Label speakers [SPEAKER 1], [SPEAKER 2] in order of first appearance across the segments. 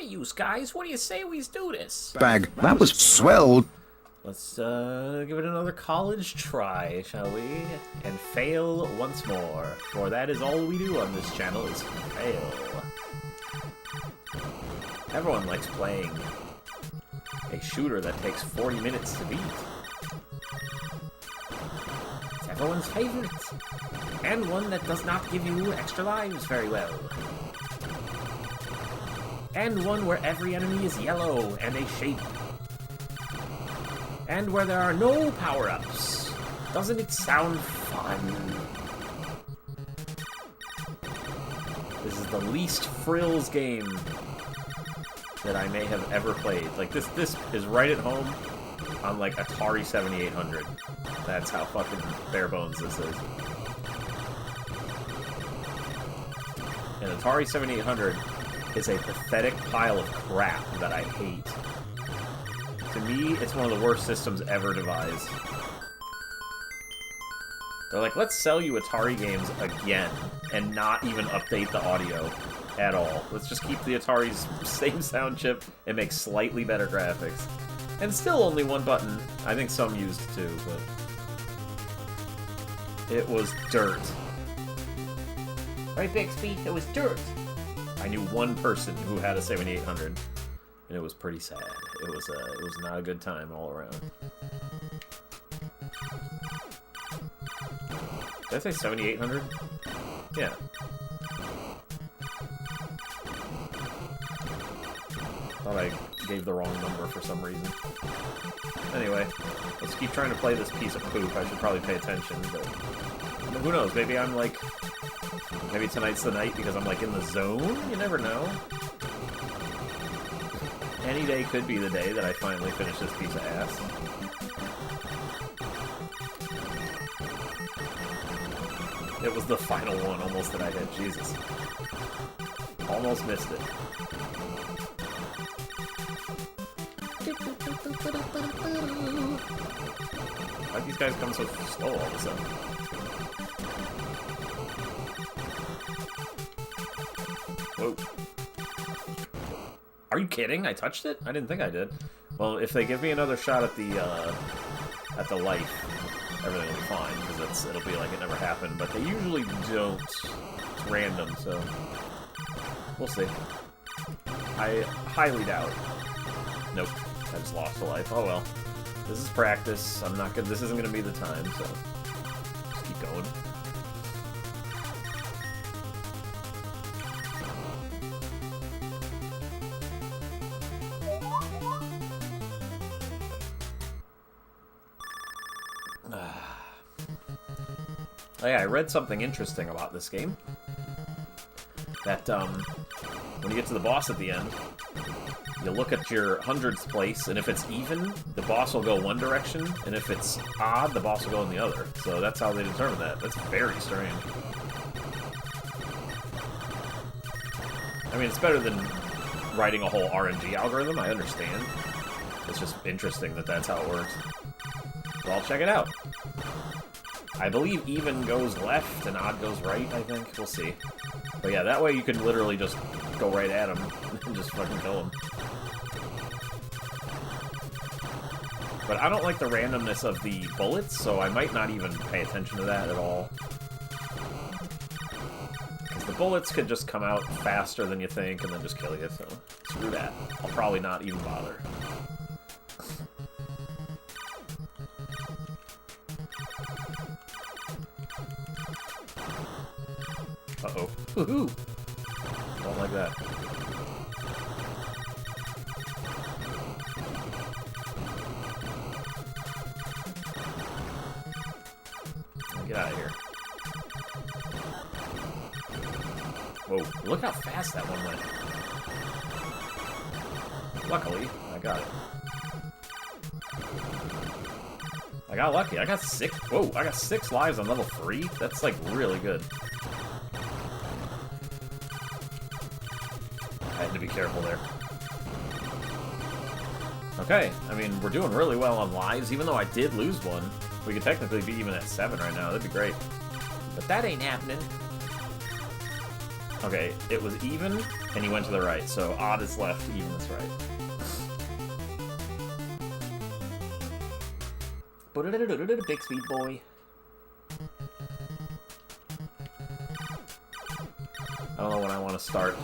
[SPEAKER 1] Hey, you guys, what do you say we do this?
[SPEAKER 2] Bag, that was swell.
[SPEAKER 1] Let's give it another college try, shall we? And fail once more, for that is all we do on this channel is fail. Everyone likes playing a shooter that takes 40 minutes to beat. It's everyone's favorite, and one that does not give you extra lives very well. And one where every enemy is yellow and a shape. And where there are no power-ups. Doesn't it sound fun? This is the least frills game that I may have ever played. Like, this is right at home on, like, Atari 7800. That's how fucking bare bones this is. An Atari 7800 is a pathetic pile of crap that I hate. To me, it's one of the worst systems ever devised. They're like, let's sell you Atari games again, and not even update the audio at all. Let's just keep the Atari's same sound chip and make slightly better graphics. And still only one button. I think some used two, but... it was dirt. Right, Bixby? It was dirt. I knew one person who had a 7800, and it was pretty sad. It was not a good time all around. Did I say 7800? Yeah. Thought I gave the wrong number for some reason. Anyway, let's keep trying to play this piece of poop. I should probably pay attention, but who knows? Maybe I'm like... maybe tonight's the night because I'm, like, in the zone? You never know. Any day could be the day that I finally finish this piece of ass. It was the final one almost that I hit. Jesus. Almost missed it. Why'd these guys come so slow all of a sudden? Whoa. Are you kidding? I touched it? I didn't think I did. Well, if they give me another shot at the life, everything will be fine, because it'll be like it never happened, but they usually don't. It's random, so... we'll see. I highly doubt. Nope. I just lost a life. Oh well. This is practice. I'm not gonna... this isn't gonna be the time, so... just keep going. Oh yeah, I read something interesting about this game. That, when you get to the boss at the end, you look at your hundreds place, and if it's even, the boss will go one direction, and if it's odd, the boss will go in the other. So that's how they determine that. That's very strange. I mean, it's better than writing a whole RNG algorithm, I understand. It's just interesting that that's how it works. So I'll check it out. I believe even goes left and odd goes right, I think. We'll see. But yeah, that way you can literally just go right at him and just fucking kill him. But I don't like the randomness of the bullets, so I might not even pay attention to that at all. Because the bullets could just come out faster than you think and then just kill you, so screw that. I'll probably not even bother. Uh-oh. Woohoo! Don't like that. Get out of here. Whoa, look how fast that one went. Luckily, I got it. I got lucky. I got 6. Whoa, I got 6 lives on level 3? That's, like, really good. I had to be careful there. Okay, I mean, we're doing really well on lives, even though I did lose one. We could technically be even at 7 right now, that'd be great. But that ain't happening. Okay, it was even, and he went to the right. So odd is left, even is right. Big speed boy. I don't know when I want to start.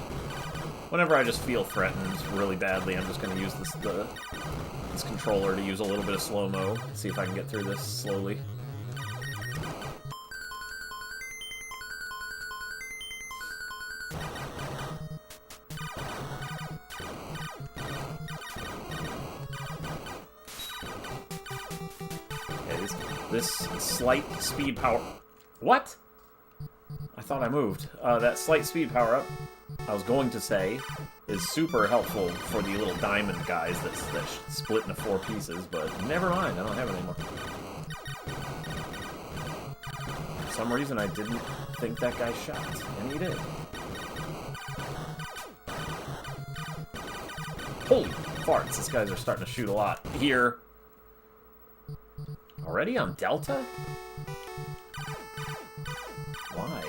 [SPEAKER 1] Whenever I just feel threatened really badly, I'm just going to use this controller to use a little bit of slow-mo. See if I can get through this slowly. Okay, this slight speed power... What? I thought I moved. That slight speed power-up, I was going to say, is super helpful for the little diamond guys that split into 4 pieces, but never mind, I don't have it anymore. For some reason, I didn't think that guy shot, and he did. Holy farts, these guys are starting to shoot a lot. Here. Already on Delta? Why?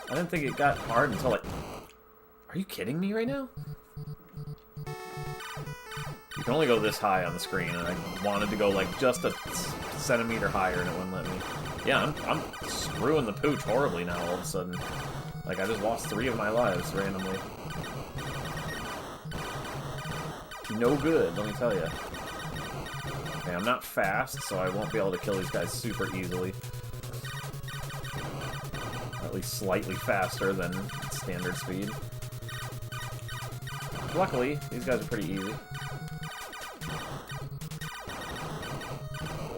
[SPEAKER 1] I didn't think it got hard until like... Are you kidding me right now? You can only go this high on the screen, and I wanted to go like just a centimeter higher, and it wouldn't let me. Yeah, I'm screwing the pooch horribly now all of a sudden. Like, I just lost 3 of my lives randomly. No good, let me tell you. Okay, I'm not fast, so I won't be able to kill these guys super easily. At least slightly faster than standard speed. Luckily, these guys are pretty easy.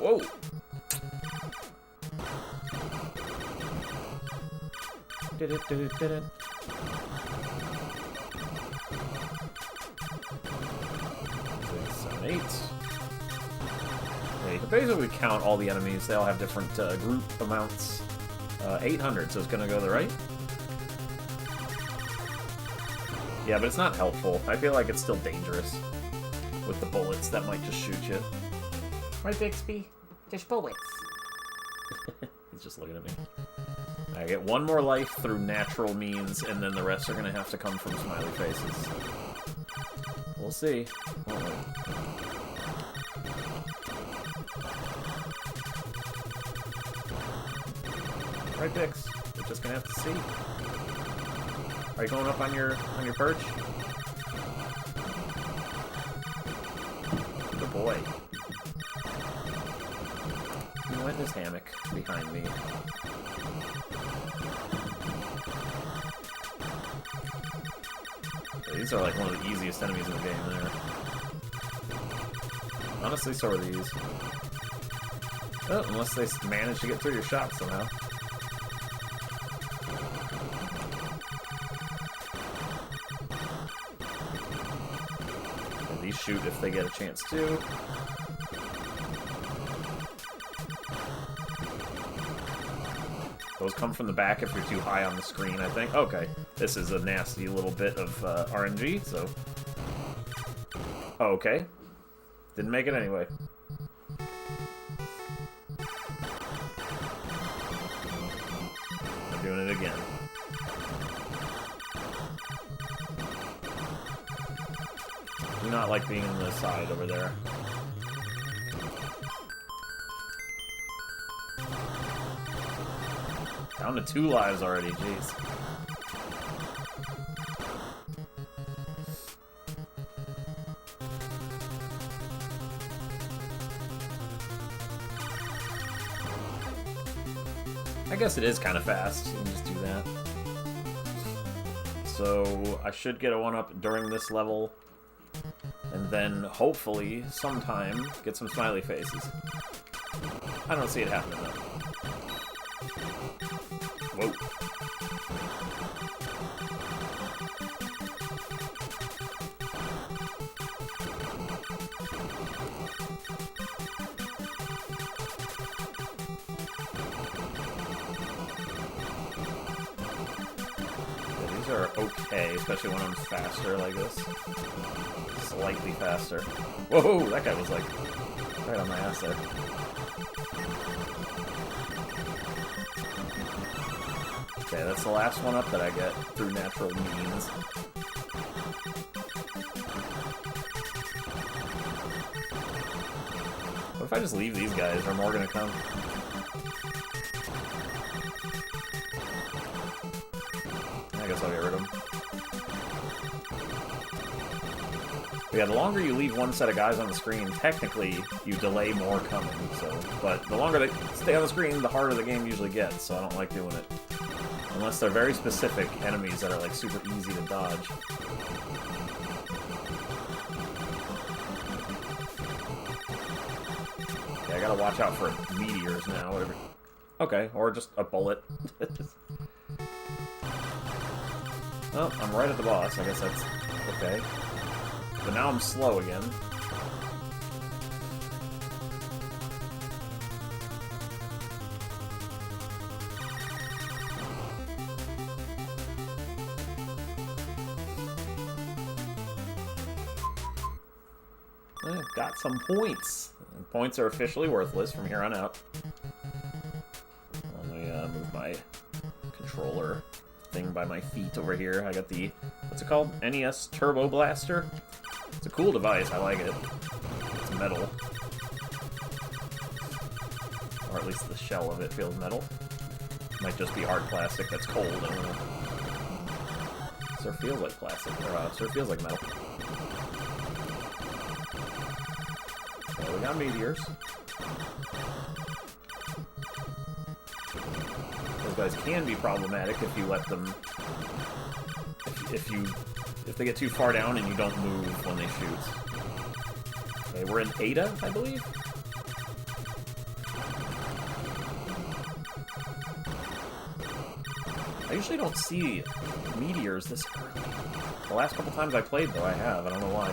[SPEAKER 1] Whoa! Did it. 7, 8. Yeah, you can basically count all the enemies. They all have different group amounts. 800, so it's gonna go to the right? Yeah, but it's not helpful. I feel like it's still dangerous with the bullets that might just shoot you. Right, Bixby? There's bullets. He's just looking at me. I get 1 more life through natural means, and then the rest are gonna have to come from smiley faces. We'll see. Won't we? Right, Bix. We're just gonna have to see. Are you going up on your perch? Good boy. He went in his hammock behind me. Yeah, these are like one of the easiest enemies in the game there. Honestly, so are these. Oh, unless they manage to get through your shots somehow. And these shoot if they get a chance to. Those come from the back if you're too high on the screen, I think. Okay, this is a nasty little bit of RNG, so... Okay. Didn't make it anyway. I'm doing it again. Do not like being on the side over there. Down to 2 lives already, jeez. I guess it is kind of fast. You can just do that. So I should get a 1-up during this level. And then, hopefully, sometime, get some smiley faces. I don't see it happening, though. Whoa. These are okay, especially when I'm faster like this. Slightly faster. Whoa, that guy was like right on my ass there. Okay, that's the last one up that I get through natural means. What if I just leave these guys? Are more gonna come? I guess I'll get rid of them. But yeah, the longer you leave one set of guys on the screen, technically, you delay more coming, so... But the longer they stay on the screen, the harder the game usually gets, so I don't like doing it. Unless they're very specific enemies that are, like, super easy to dodge. Okay, I gotta watch out for meteors now, whatever. Okay, or just a bullet. Well, I'm right at the boss, I guess that's okay. But now I'm slow again. Got some points. Points are officially worthless from here on out. Let me move my controller thing by my feet over here. I got the, what's it called? NES Turbo Blaster. It's a cool device. I like it. It's metal. Or at least the shell of it feels metal. Might just be hard plastic that's cold. I don't know. Sure feels like plastic. Or sure feels like metal. Okay, we got meteors. Those guys can be problematic if you let them... If they get too far down and you don't move when they shoot. Okay, we're in Ada, I believe? I usually don't see meteors this early. The last couple times I played, though, I have. I don't know why.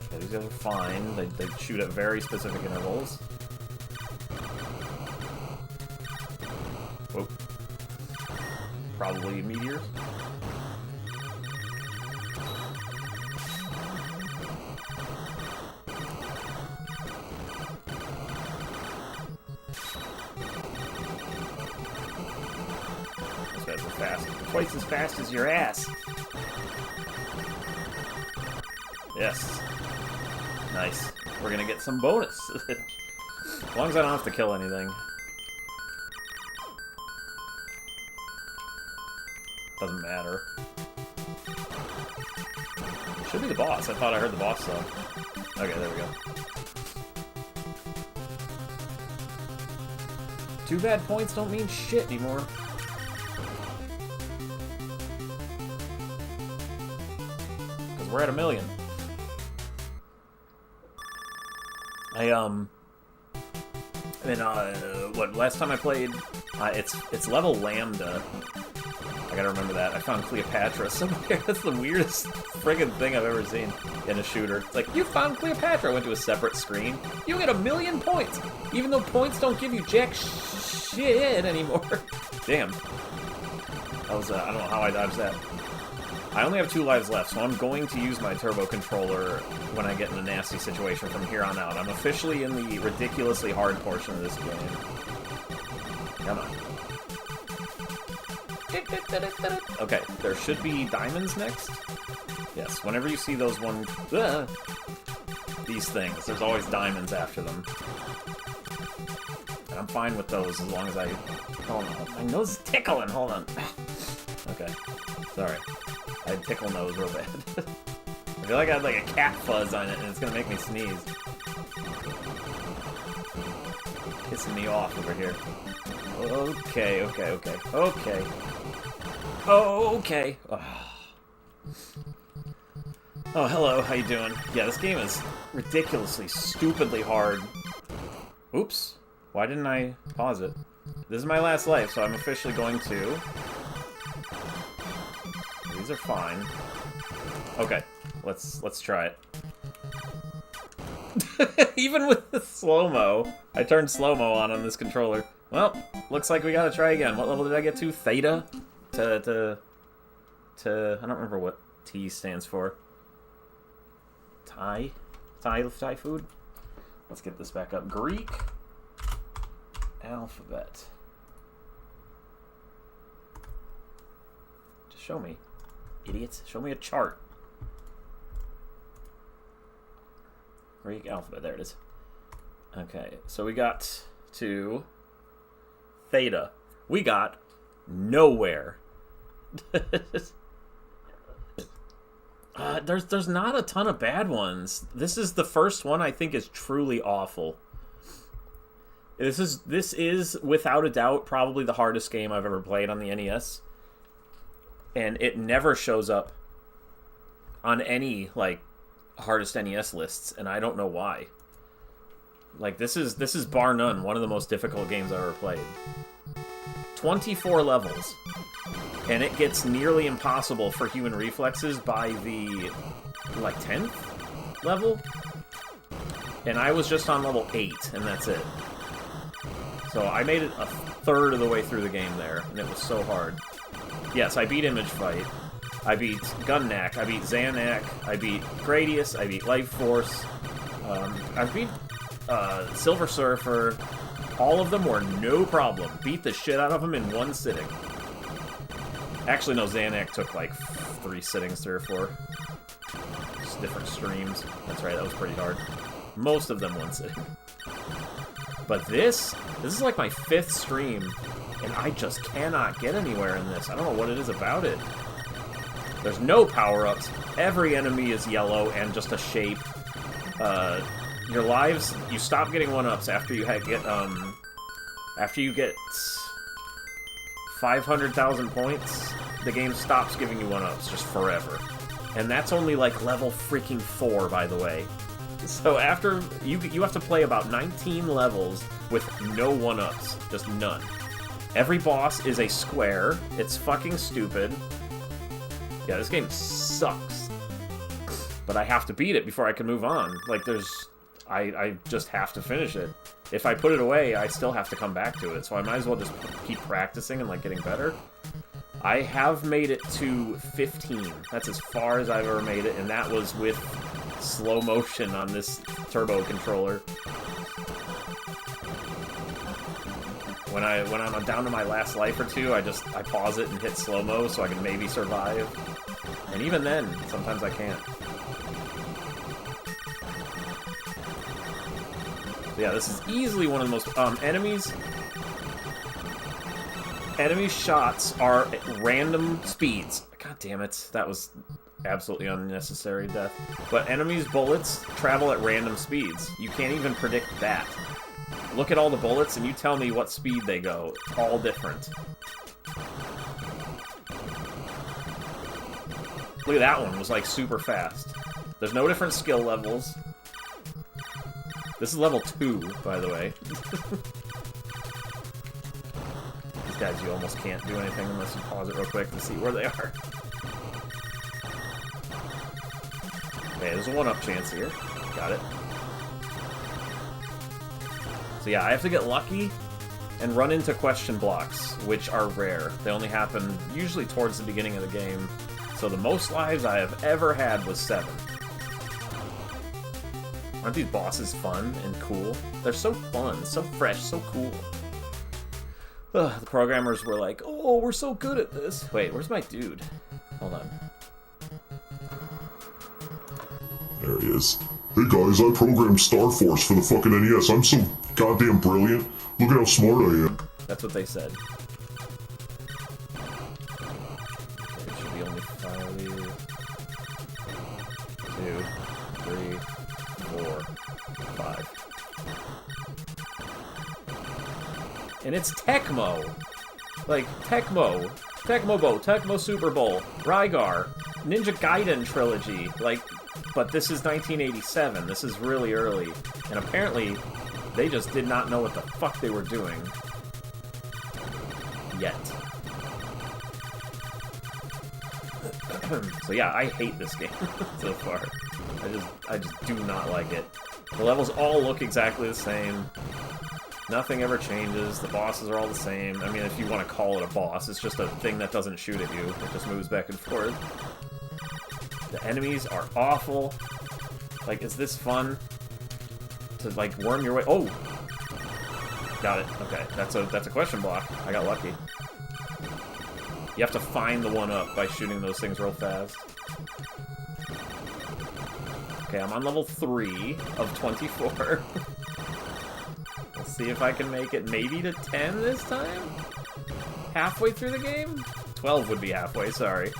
[SPEAKER 1] Okay, these guys are fine. They shoot at very specific intervals. Whoa. Probably meteors. Those guys are fast. Twice as fast as your ass. Yes. Nice. We're gonna get some bonus. As long as I don't have to kill anything. Doesn't matter. Should be the boss. I thought I heard the boss song. Okay, there we go. Too bad points don't mean shit anymore. Because we're at 1,000,000. What, last time I played, it's level Lambda. I gotta remember that. I found Cleopatra somewhere. That's the weirdest friggin' thing I've ever seen in a shooter. It's like, you found Cleopatra! I went to a separate screen. You get 1,000,000 points! Even though points don't give you jack shit anymore. Damn. That was, I don't know how I dodged that. I only have 2 lives left, so I'm going to use my turbo controller when I get in a nasty situation from here on out. I'm officially in the ridiculously hard portion of this game. Come on. Okay, there should be diamonds next. Yes, whenever you see those these things, there's always diamonds after them. And I'm fine with those as long as I... Hold on, my nose is tickling, hold on. Okay, sorry. I had tickle nose real bad. I feel like I had like a cat fuzz on it and it's gonna make me sneeze. Pissing me off over here. Okay. Okay. Oh, hello, how you doing? Yeah, this game is ridiculously, stupidly hard. Oops. Why didn't I pause it? This is my last life, so I'm officially going to... These are fine. Okay, let's try it. Even with the slow-mo. I turned slow-mo on this controller. Well, looks like we gotta try again. What level did I get to? Theta? I don't remember what T stands for. Thai food? Let's get this back up. Greek alphabet. Just show me. Idiots. Show me a chart. Greek alphabet. There it is. Okay, so we got to Theta. We got nowhere. There's not a ton of bad ones. This is the first one I think is truly awful. This is without a doubt probably the hardest game I've ever played on the NES. And it never shows up on any like hardest NES lists, and I don't know why. Like this is bar none one of the most difficult games I've ever played. 24 levels. And it gets nearly impossible for human reflexes by the, like, 10th level? And I was just on level 8, and that's it. So I made it a third of the way through the game there, and it was so hard. Yes, I beat Image Fight. I beat Gunnak. I beat Xanac. I beat Gradius. I beat Life Force. I beat Silver Surfer. All of them were no problem. Beat the shit out of them in one sitting. Actually, no, Xanac took like 3 sittings, 3 or 4. Just different streams. That's right, that was pretty hard. Most of them one sitting. But this is like my 5th stream, and I just cannot get anywhere in this. I don't know what it is about it. There's no power-ups. Every enemy is yellow and just a shape. Your lives, you stop getting 1-ups after you get 500,000 points, the game stops giving you 1-ups just forever. And that's only like level freaking 4, by the way. So after, you have to play about 19 levels with no 1-ups, just none. Every boss is a square, it's fucking stupid. Yeah, this game sucks. But I have to beat it before I can move on. Like, I just have to finish it. If I put it away, I still have to come back to it, so I might as well just keep practicing and, like, getting better. I have made it to 15. That's as far as I've ever made it, and that was with slow motion on this turbo controller. When I'm down to my last life or two, I pause it and hit slow-mo so I can maybe survive. And even then, sometimes I can't. Yeah, this is easily one of the most, enemy shots are at random speeds. God damn it, that was absolutely unnecessary death. But enemies' bullets travel at random speeds. You can't even predict that. Look at all the bullets and you tell me what speed they go. All different. Look at that one, it was like super fast. There's no different skill levels. This is level 2, by the way. These guys, you almost can't do anything unless you pause it real quick to see where they are. Okay, there's a 1-up chance here. Got it. So yeah, I have to get lucky and run into question blocks, which are rare. They only happen usually towards the beginning of the game. So the most lives I have ever had was 7. Aren't these bosses fun and cool? They're so fun, so fresh, so cool. Ugh, the programmers were like, oh, we're so good at this. Wait, where's my dude? Hold on.
[SPEAKER 3] There he is. Hey guys, I programmed Star Force for the fucking NES. I'm so goddamn brilliant. Look at how smart I am.
[SPEAKER 1] That's what they said. It should be only 5, 2, 3, 4, 5. And it's Tecmo! Like, Tecmo, Tecmo Super Bowl, Rygar, Ninja Gaiden Trilogy, like, but this is 1987, this is really early, and apparently, they just did not know what the fuck they were doing. Yet. So yeah, I hate this game so far. I just do not like it. The levels all look exactly the same. Nothing ever changes. The bosses are all the same. I mean, if you want to call it a boss, it's just a thing that doesn't shoot at you. It just moves back and forth. The enemies are awful. Like, is this fun? To, like, worm your way... Oh! Got it. Okay, that's a question block. I got lucky. You have to find the one-up by shooting those things real fast. Okay, I'm on level 3 of 24. Let's see if I can make it maybe to 10 this time? Halfway through the game? 12 would be halfway, sorry.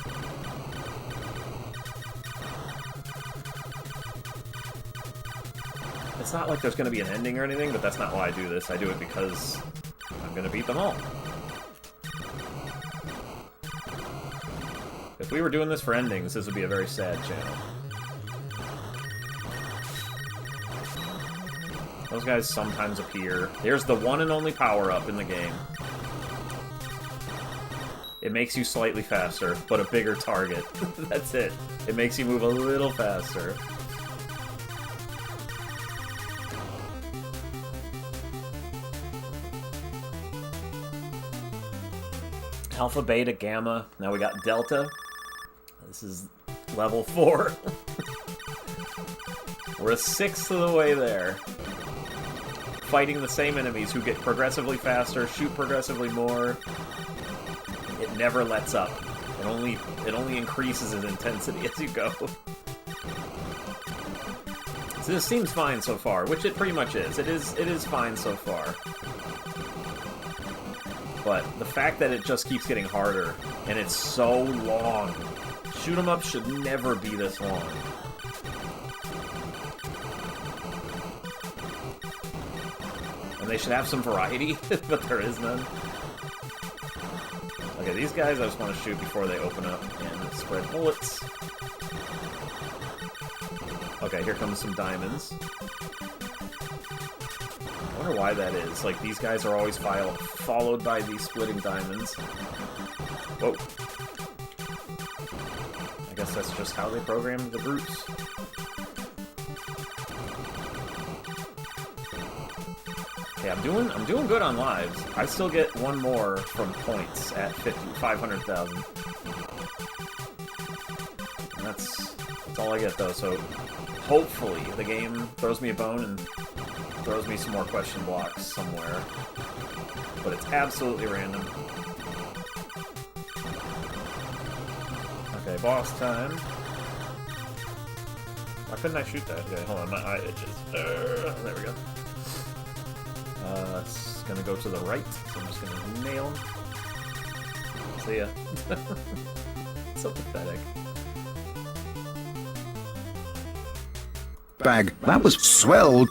[SPEAKER 1] It's not like there's going to be an ending or anything, but that's not why I do this. I do it because I'm going to beat them all. If we were doing this for endings, this would be a very sad channel. Those guys sometimes appear. There's the one and only power-up in the game. It makes you slightly faster, but a bigger target. That's it. It makes you move a little faster. Alpha, Beta, Gamma. Now we got Delta. This is level 4. We're a sixth of the way there. Fighting the same enemies who get progressively faster, shoot progressively more. It never lets up. It only increases in intensity as you go. So this seems fine so far, which it pretty much is. It is fine so far. But the fact that it just keeps getting harder, and it's so long. Shoot 'em up should never be this long. And they should have some variety, but there is none. Okay, these guys I just want to shoot before they open up and spread bullets. Okay, here comes some diamonds. I wonder why that is. Like, these guys are always followed by these splitting diamonds. Whoa. I guess that's just how they programmed the brutes. Okay, I'm doing good on lives. I still get one more from points at 500,000. And that's all I get though, so hopefully the game throws me a bone and throws me some more question blocks somewhere. But it's absolutely random. Okay, boss time. Why couldn't I shoot that? Okay, hold on, my eye itches. There we go. It's gonna go to the right, so I'm just gonna nail him. See ya. So pathetic.
[SPEAKER 2] Bag, that was swell.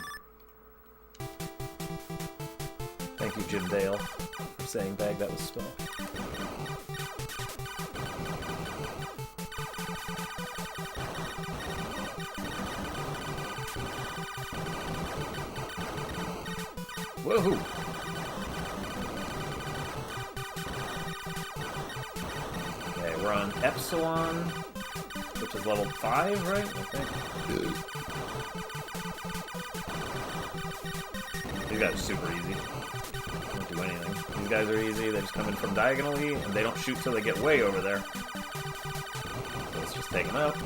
[SPEAKER 1] Thank you, Jim Dale, for saying bag that was swell. Woohoo! Okay, we're on Epsilon, which is level 5, right? I think. These guys are super easy. Don't do anything. These guys are easy, they just come in from diagonally, and they don't shoot till they get way over there. So let's just take them out.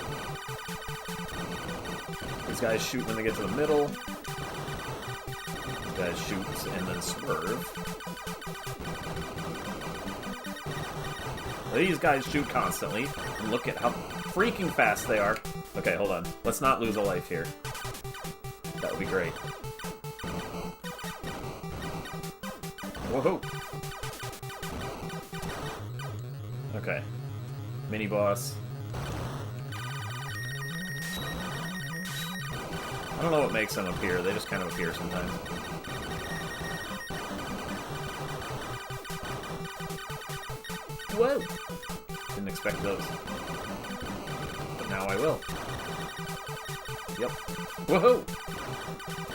[SPEAKER 1] These guys shoot when they get to the middle. Guys shoot and then swerve. These guys shoot constantly. And look at how freaking fast they are. Okay, hold on. Let's not lose a life here. That would be great. Whoa! Okay. Mini boss. I don't know what makes them appear. They just kind of appear sometimes. Whoa! Didn't expect those. But now I will. Yep. Woohoo!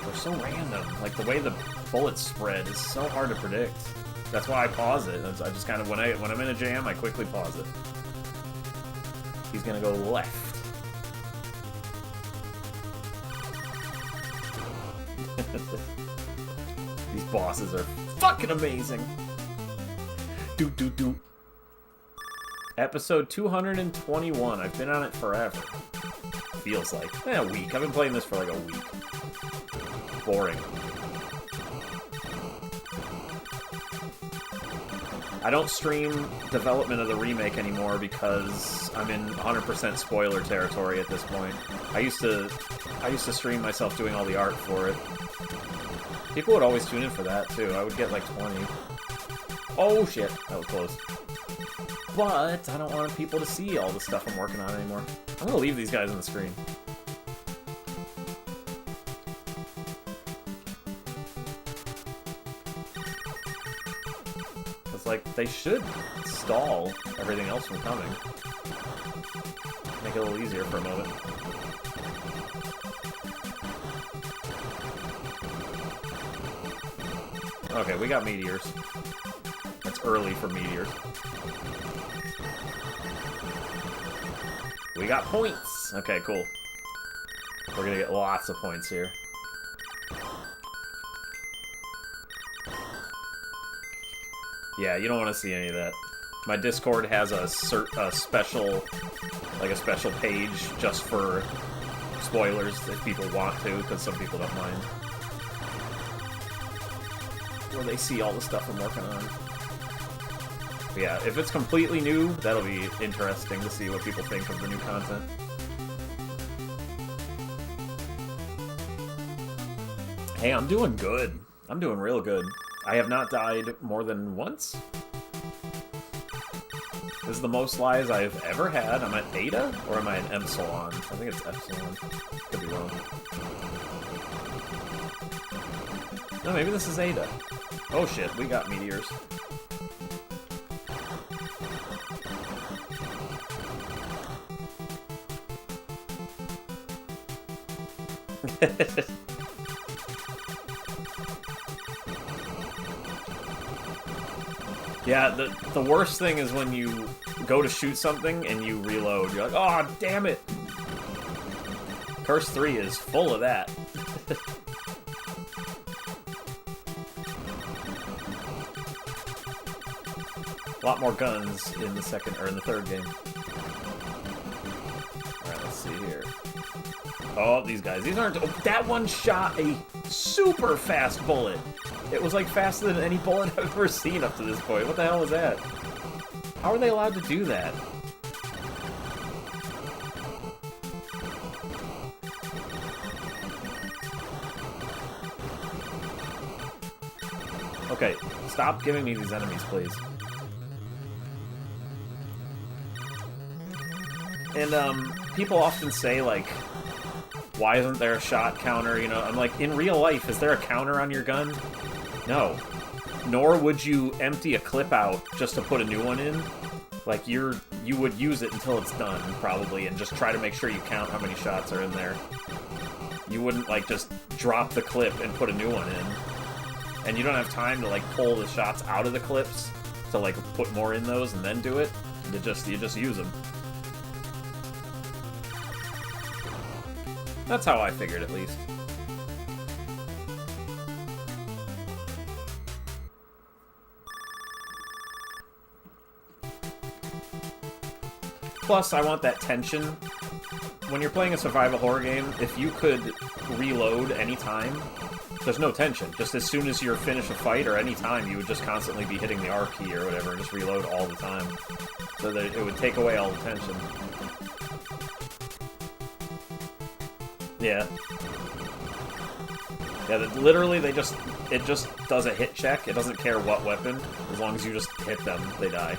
[SPEAKER 1] They're so random. Like, the way the bullets spread is so hard to predict. That's why I pause it. I just kind of, when I'm in a jam, I quickly pause it. He's gonna go left. These bosses are fucking amazing. Do. Episode 221. I've been on it forever. Feels like. A week. I've been playing this for like a week. Boring. I don't stream development of the remake anymore because I'm in 100% spoiler territory at this point. I used to stream myself doing all the art for it. People would always tune in for that too. I would get like 20. Oh shit, that was close. But I don't want people to see all the stuff I'm working on anymore. I'm gonna leave these guys on the screen. Like, they should stall everything else from coming. Make it a little easier for a moment. Okay, we got meteors. That's early for meteors. We got points! Okay, cool. We're gonna get lots of points here. Yeah, you don't want to see any of that. My Discord has a special page just for spoilers if people want to, because some people don't mind. Where they see all the stuff I'm working on. But yeah, if it's completely new, that'll be interesting to see what people think of the new content. Hey, I'm doing good. I'm doing real good. I have not died more than once. This is the most lives I've ever had. I'm at Eta, or am I an Epsilon? I think it's Epsilon. Could be wrong. No, maybe this is Eta. Oh shit, we got meteors. Yeah, the worst thing is when you go to shoot something and you reload. You're like, oh, damn it! Curse 3 is full of that. A lot more guns in the second, or in the third game. Alright, let's see here. Oh, these guys. These aren't... Oh, that one shot a super fast bullet. It was, like, faster than any bullet I've ever seen up to this point. What the hell was that? How are they allowed to do that? Okay, stop giving me these enemies, please. And, people often say, like, why isn't there a shot counter, you know? I'm like, in real life, is there a counter on your gun? No. Nor would you empty a clip out just to put a new one in. Like, you would use it until it's done, probably, and just try to make sure you count how many shots are in there. You wouldn't, like, just drop the clip and put a new one in. And you don't have time to, like, pull the shots out of the clips to, like, put more in those and then do it. You just use them. That's how I figured, at least. Plus, I want that tension. When you're playing a survival horror game, if you could reload anytime, there's no tension. Just as soon as you finish a fight or any time, you would just constantly be hitting the R key or whatever and just reload all the time. So that it would take away all the tension. Yeah. Yeah, literally, it just does a hit check. It doesn't care what weapon. As long as you just hit them, they die.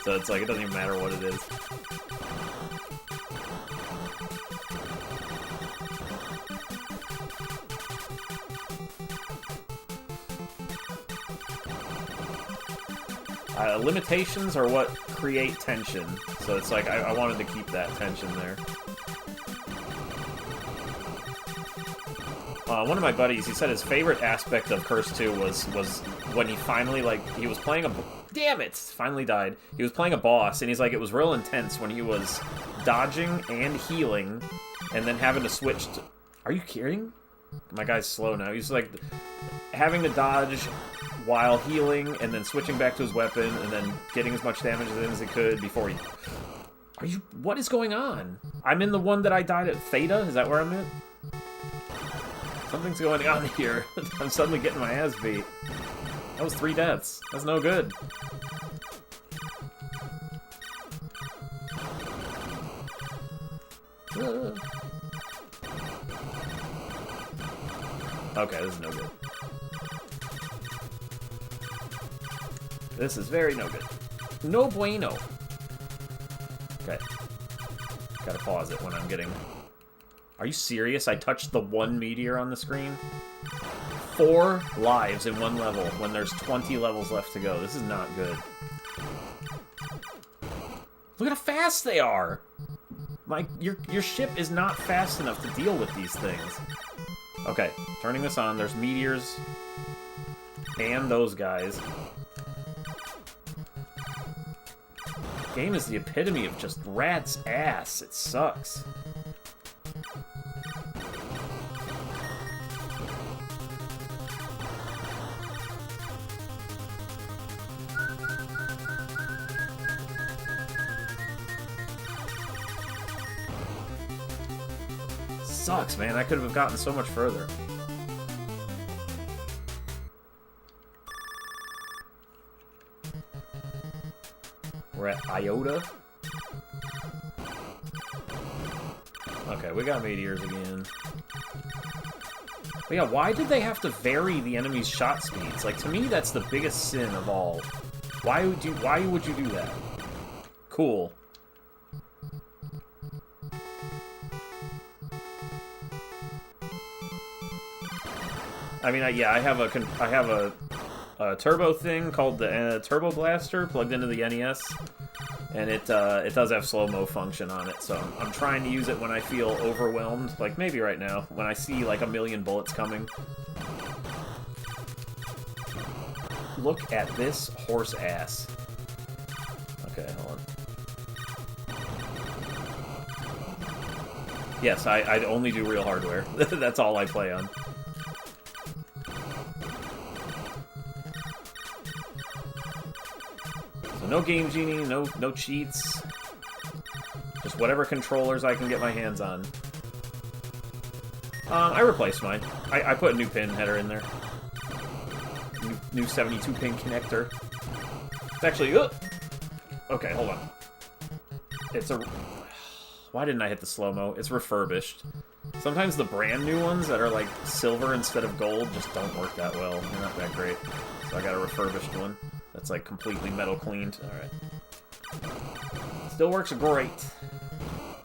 [SPEAKER 1] So it's like, it doesn't even matter what it is. Limitations are what create tension. So it's like, I wanted to keep that tension there. One of my buddies, he said his favorite aspect of Curse 2 was when he finally, like, he was playing a... Damn it! Finally died. He was playing a boss, and he's like, it was real intense when he was dodging and healing, and then having to switch to... Are you kidding? My guy's slow now. He's like having to dodge while healing, and then switching back to his weapon, and then getting as much damage as he could before he... Are you... What is going on? I'm in the one that I died at Theta? Is that where I'm at? Something's going on here. I'm suddenly getting my ass beat. That was 3 deaths. That's no good. Okay, this is no good. This is very no good. No bueno. Okay. Gotta pause it when I'm getting... Are you serious? I touched the 1 meteor on the screen? 4 lives in 1 level when there's 20 levels left to go. This is not good. Look at how fast they are! Your ship is not fast enough to deal with these things. Okay, turning this on. There's meteors. And those guys. Game is the epitome of just rat's ass. It sucks. Sucks, man. I could have gotten so much further. We're at Iota. Okay, we got meteors again. But yeah, why did they have to vary the enemy's shot speeds? Like, to me, that's the biggest sin of all. Why would you do that? Cool. I mean, yeah, I have a turbo thing called the Turbo Blaster plugged into the NES, and it does have slow-mo function on it, so I'm trying to use it when I feel overwhelmed, like maybe right now, when I see like 1,000,000 bullets coming. Look at this horse ass. Okay, hold on. Yes, I only do real hardware. That's all I play on. No Game Genie, no cheats. Just whatever controllers I can get my hands on. I replaced mine. I put a new pin header in there. New 72-pin connector. It's actually... Okay, hold on. It's a... Why didn't I hit the slow-mo? It's refurbished. Sometimes the brand new ones that are like silver instead of gold just don't work that well. They're not that great. So I got a refurbished one. That's like completely metal cleaned. Alright. Still works great.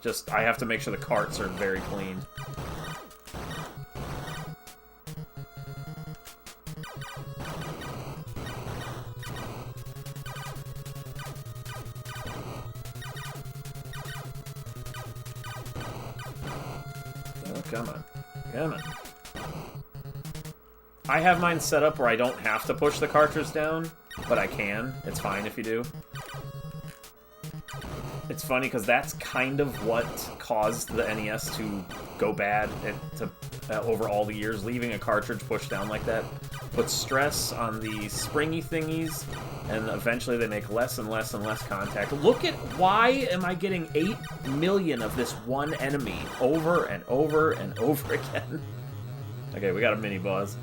[SPEAKER 1] Just, I have to make sure the carts are very cleaned. Oh, come on. Come on. I have mine set up where I don't have to push the cartridge down, but I can. It's fine if you do. It's funny because that's kind of what caused the NES to go bad over all the years. Leaving a cartridge pushed down like that puts stress on the springy thingies, and eventually they make less and less and less contact. Look at why am I getting 8 million of this one enemy over and over and over again? Okay, we got a mini boss.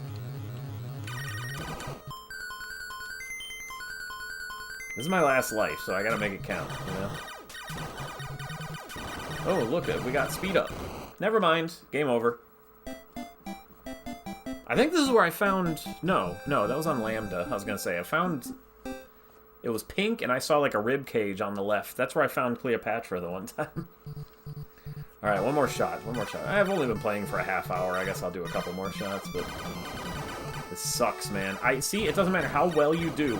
[SPEAKER 1] This is my last life, so I gotta make it count, you know? Oh, look, we got speed up. Never mind. Game over. I think this is where I found... No, that was on Lambda. I was gonna say, I found... It was pink, and I saw like a rib cage on the left. That's where I found Cleopatra the one time. Alright, one more shot. I've only been playing for a half hour. I guess I'll do a couple more shots, but... This sucks, man. See, it doesn't matter how well you do.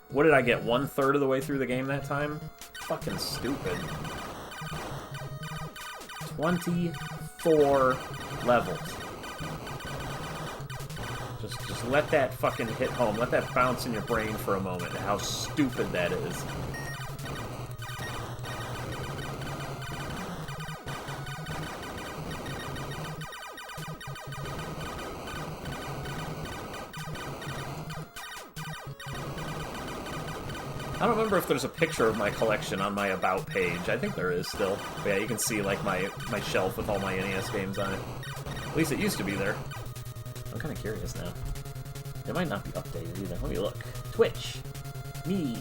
[SPEAKER 1] What did I get? 1/3 of the way through the game that time? Fucking stupid. 24 levels. Just let that fucking hit home. Let that bounce in your brain for a moment. How stupid that is. I don't remember if there's a picture of my collection on my About page. I think there is still. But yeah, you can see, like, my shelf with all my NES games on it. At least it used to be there. I'm kind of curious now. It might not be updated either. Let me look. Twitch. Me.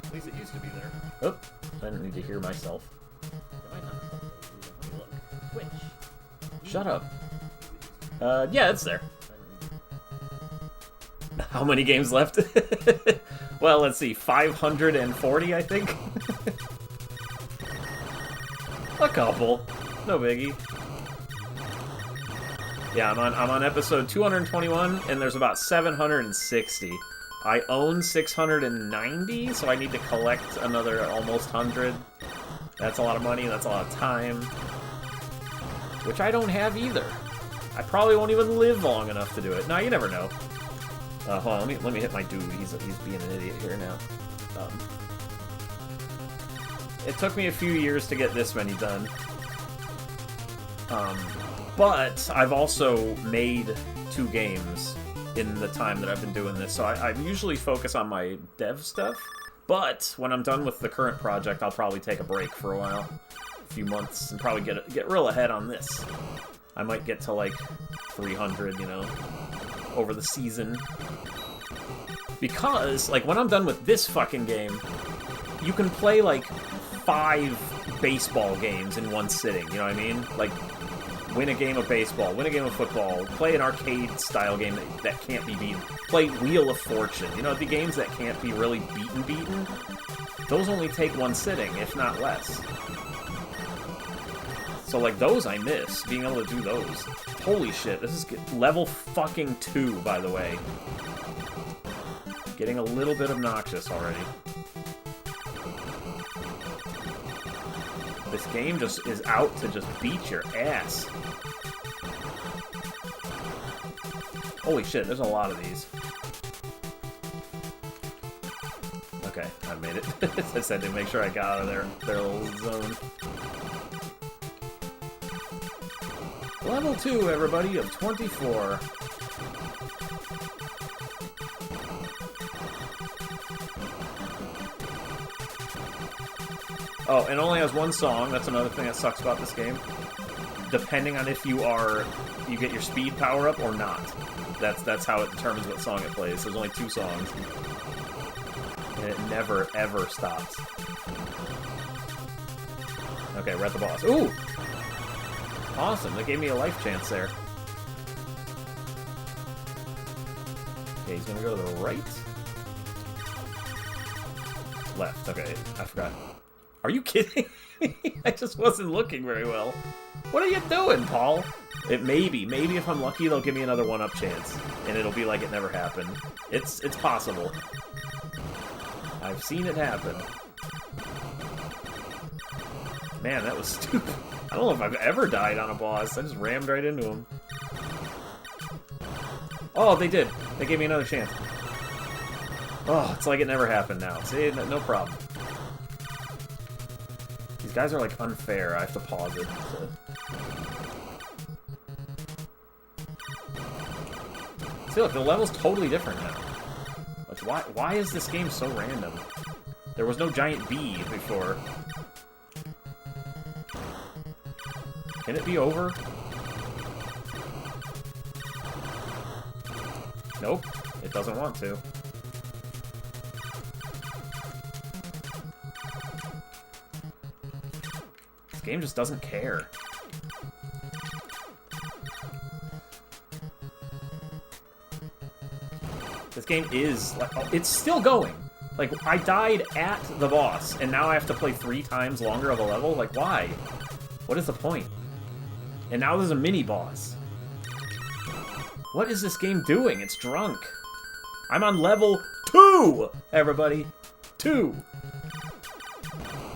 [SPEAKER 1] At least it used to be there. Oh, I didn't need to hear myself. It might not be updated either. Let me look. Twitch. Shut up. Yeah, it's there. How many games left? Well, let's see. 540, I think. A couple. No biggie. Yeah, I'm on episode 221, and there's about 760. I own 690, so I need to collect another almost 100. That's a lot of money, that's a lot of time. Which I don't have either. I probably won't even live long enough to do it. Nah, you never know. Hold on, let me hit my dude. He's being an idiot here now. It took me a few years to get this many done. But I've also made 2 games in the time that I've been doing this, so I usually focus on my dev stuff. But when I'm done with the current project, I'll probably take a break for a while, a few months, and probably get real ahead on this. I might get to like 300, you know, over the season. Because, like, when I'm done with this fucking game, you can play, like, 5 baseball games in one sitting, you know what I mean? Like, win a game of baseball, win a game of football, play an arcade-style game that can't be beaten, play Wheel of Fortune, you know, the games that can't be really beaten, those only take one sitting, if not less. So, like, those I miss, being able to do those. Holy shit, this is level fucking 2, by the way. Getting a little bit obnoxious already. This game just is out to just beat your ass. Holy shit, there's a lot of these. Okay, I made it. I said to make sure I got out of their little zone. Level 2, everybody, of 24. Oh, and only has one song. That's another thing that sucks about this game. Depending on if you get your speed power up or not. That's how it determines what song it plays. There's only 2 songs. And it never, ever stops. Okay, we're at the boss. Ooh! Awesome, that gave me a life chance there. Okay, he's gonna go to the right. Left, okay, I forgot. Are you kidding me? I just wasn't looking very well. What are you doing, Paul? Maybe if I'm lucky, they'll give me another 1-up chance. And it'll be like it never happened. It's possible. I've seen it happen. Man, that was stupid. I don't know if I've ever died on a boss. I just rammed right into him. Oh, they did. They gave me another chance. Oh, it's like it never happened now. See, no problem. These guys are, like, unfair. I have to pause it. See, look, the level's totally different now. Like, why is this game so random? There was no giant bee before. Can it be over? Nope, it doesn't want to. This game just doesn't care. This game is, like, oh, it's still going. Like, I died at the boss, and now I have to play 3 times longer of a level? Like, why? What is the point? And now there's a mini-boss. What is this game doing? It's drunk. I'm on level 2, everybody. 2.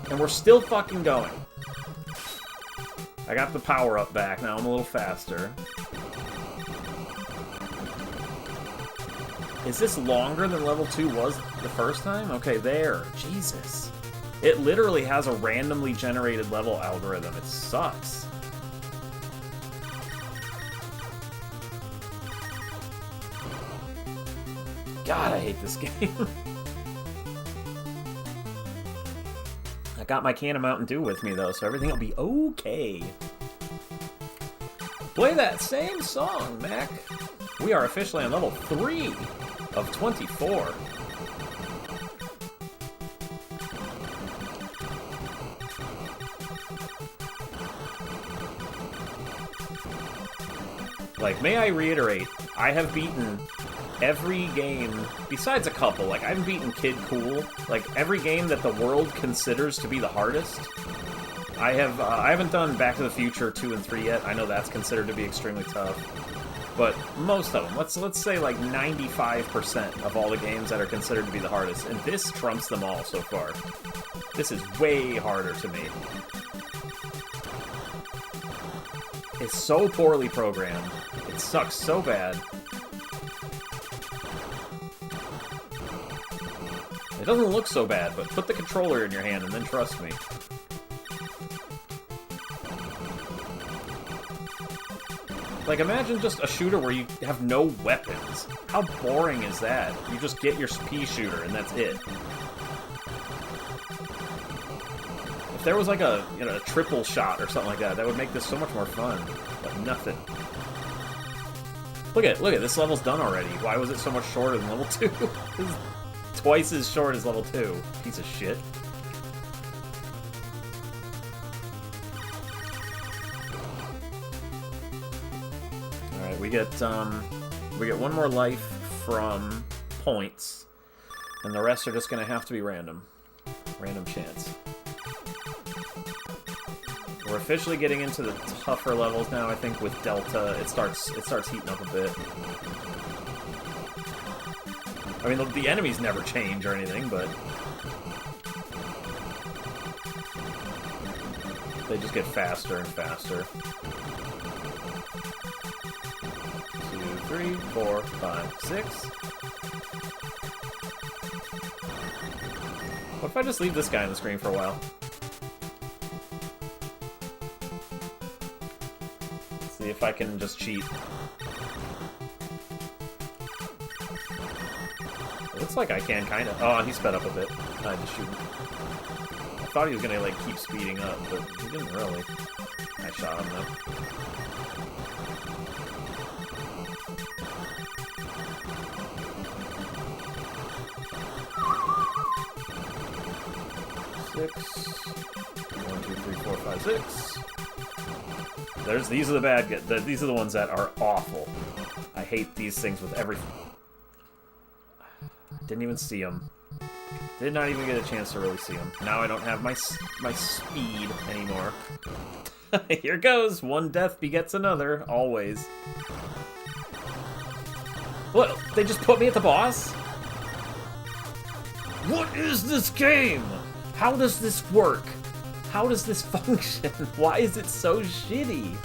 [SPEAKER 1] And we're still fucking going. I got the power-up back. Now I'm a little faster. Is this longer than level 2 was the first time? Okay, there. Jesus. It literally has a randomly generated level algorithm. It sucks. God, I hate this game. I got my can of Mountain Dew with me, though, so everything will be okay. Play that same song, Mac. We are officially on level 3 of 24. Like, may I reiterate, I have beaten every game, besides a couple. Like, I haven't beaten Kid Cool. Like, every game that the world considers to be the hardest. I haven't done Back to the Future 2 and 3 yet. I know that's considered to be extremely tough. But most of them, let's say like 95% of all the games that are considered to be the hardest, and this trumps them all so far. This is way harder to me. It's so poorly programmed. It sucks so bad. It doesn't look so bad, but put the controller in your hand and then trust me. Like, imagine just a shooter where you have no weapons. How boring is that? You just get your pea shooter and that's it. If there was like a triple shot or something like that, that would make this so much more fun. But nothing. Look at this level's done already. Why was it so much shorter than level 2? This is twice as short as level 2. Piece of shit. Alright, we get one more life from points, and the rest are just gonna have to be random. Random chance. We're officially getting into the tougher levels now, I think, with Delta. It starts heating up a bit. I mean, the enemies never change or anything, but they just get faster and faster. 2, 3, 4, 5, 6. What if I just leave this guy on the screen for a while? See if I can just cheat. It looks like I can, kind of. Oh, he sped up a bit. I just shoot him. I thought he was gonna, like, keep speeding up, but he didn't really. I shot him, though. Six. 1, 2, 3, 4, 5, 6. These are the bad guys. These are the ones that are awful. I hate these things with everything. Didn't even see them. Did not even get a chance to really see them. Now I don't have my speed anymore. Here goes. One death begets another. Always. What? They just put me at the boss? What is this game? How does this work? How does this function? Why is it so shitty?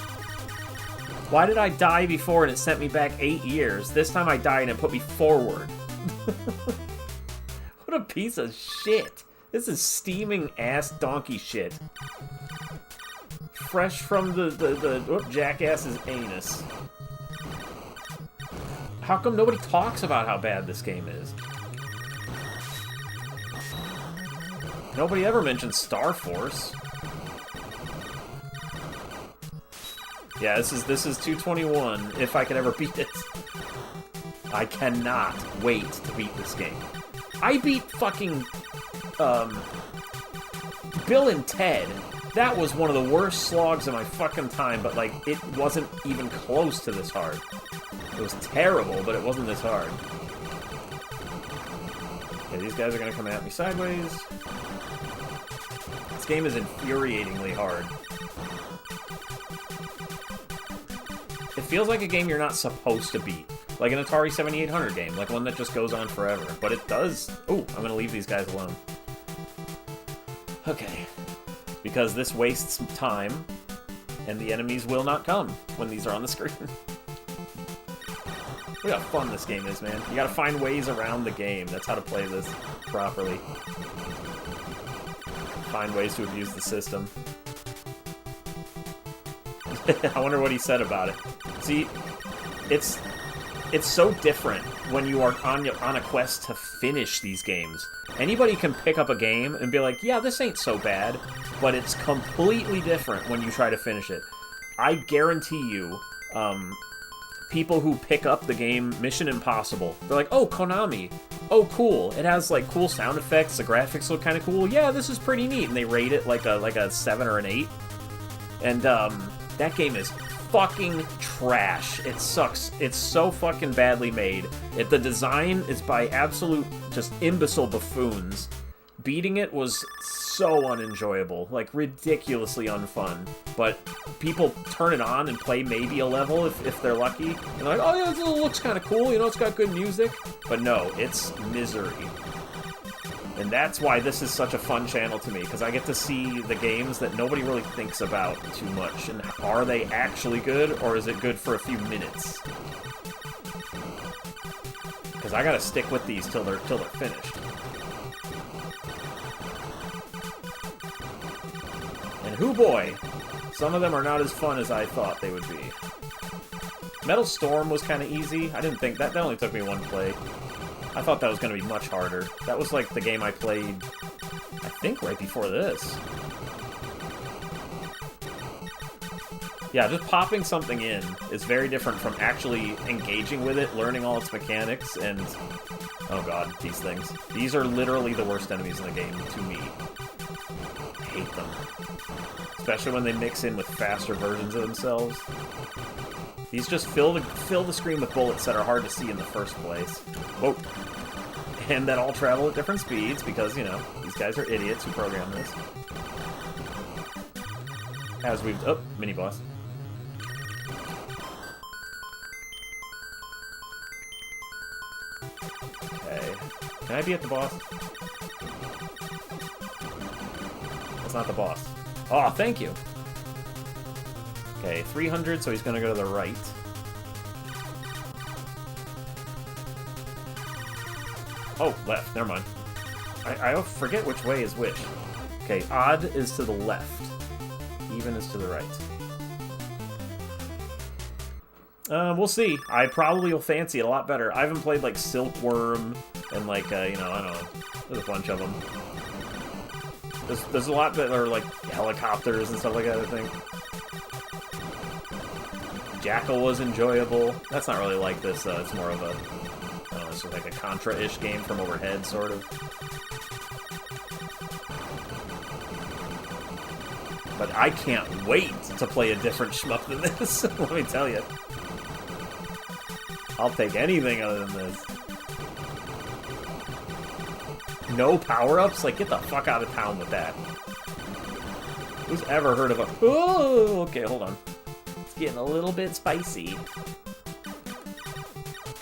[SPEAKER 1] Why did I die before and it sent me back 8 years? This time I died and it put me forward. What a piece of shit. This is steaming ass donkey shit. Fresh from the jackass's anus. How come nobody talks about how bad this game is? Nobody ever mentions Star Force. Yeah, this is 221, if I can ever beat it. I cannot wait to beat this game. I beat fucking, Bill and Ted. That was one of the worst slogs of my fucking time, but, like, it wasn't even close to this hard. It was terrible, but it wasn't this hard. Okay, these guys are gonna come at me sideways. This game is infuriatingly hard. It feels like a game you're not supposed to beat. Like an Atari 7800 game, like one that just goes on forever. But it does... Oh, I'm gonna leave these guys alone. Okay. Because this wastes time, and the enemies will not come when these are on the screen. Look how fun this game is, man. You gotta find ways around the game. That's how to play this properly. Find ways to abuse the system. I wonder what he said about it. See, it's so different when you are on a quest to finish these games Anybody can pick up a game and be like, yeah, this ain't so bad, but it's completely different when you try to finish it. I guarantee you, people who pick up the game Mission Impossible, they're like, oh, Konami. Oh, cool. It has, like, cool sound effects. The graphics look kind of cool. Yeah, this is pretty neat. And they rate it like a 7 or an 8. And, that game is fucking trash. It sucks. It's so fucking badly made. The design is by absolute, just imbecile buffoons. Beating it was so unenjoyable, like ridiculously unfun. But people turn it on and play maybe a level if they're lucky. And they're like, oh yeah, this looks kind of cool, you know, it's got good music. But no, it's misery. And that's why this is such a fun channel to me, because I get to see the games that nobody really thinks about too much. And are they actually good, or is it good for a few minutes? Because I gotta stick with these till they're finished. And hoo boy, some of them are not as fun as I thought they would be. Metal Storm was kind of easy. I didn't think that only took me one play. I thought that was going to be much harder. That was like the game I played, I think, right before this. Yeah, just popping something in is very different from actually engaging with it, learning all its mechanics, and... oh god, these things. These are literally the worst enemies in the game, to me. I hate them. Especially when they mix in with faster versions of themselves. These just fill the screen with bullets that are hard to see in the first place. Whoa. And that all travel at different speeds, because, you know, these guys are idiots who program this. As we've... oh, mini-boss. Okay. Can I be at the boss? That's not the boss. Oh, thank you! Okay, 300, so he's gonna go to the right. Oh, left. Never mind. I forget which way is which. Okay, odd is to the left. Even is to the right. We'll see. I probably will fancy it a lot better. I haven't played, like, Silkworm and, like, you know, I don't know. There's a bunch of them. There's a lot that are, like, helicopters and stuff like that, I think. Jackal was enjoyable. That's not really like this, it's more of a... I don't know, it's like a Contra-ish game from overhead, sort of. But I can't wait to play a different shmup than this, let me tell you. I'll take anything other than this. No power-ups? Like, get the fuck out of town with that. Who's ever heard of a... oh, okay, hold on. It's getting a little bit spicy.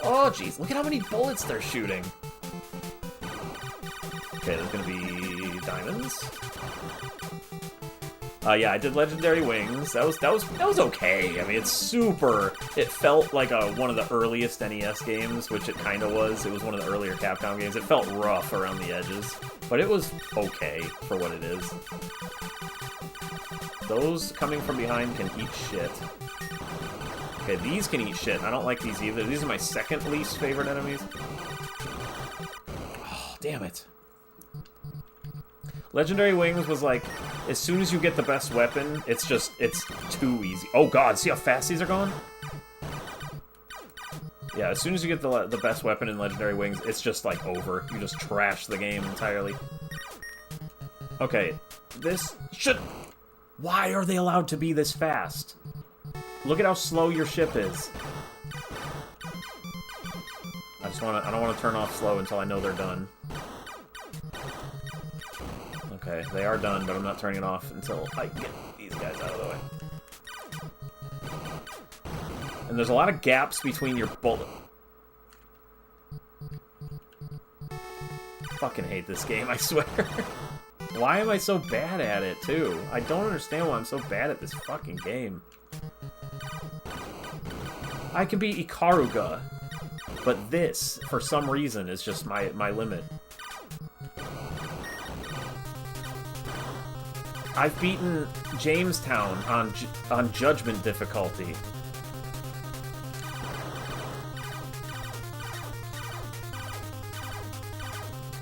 [SPEAKER 1] Oh, jeez, look at how many bullets they're shooting. Okay, there's gonna be diamonds. Yeah, I did Legendary Wings. That was okay. I mean, it's super... it felt like one of the earliest NES games, which it kind of was. It was one of the earlier Capcom games. It felt rough around the edges, but it was okay for what it is. Those coming from behind can eat shit. Okay, these can eat shit. I don't like these either. These are my second least favorite enemies. Oh, damn it. Legendary Wings was like, as soon as you get the best weapon, it's too easy. Oh god, see how fast these are going? Yeah, as soon as you get the best weapon in Legendary Wings, it's just like over. You just trash the game entirely. Okay, this should... why are they allowed to be this fast? Look at how slow your ship is. I don't want to turn off slow until I know they're done. Okay, they are done, but I'm not turning it off until I get these guys out of the way. And there's a lot of gaps between your bullet. Fucking hate this game, I swear. Why am I so bad at it, too? I don't understand why I'm so bad at this fucking game. I can be Ikaruga, but this, for some reason, is just my limit. I've beaten Jamestown on Judgment difficulty.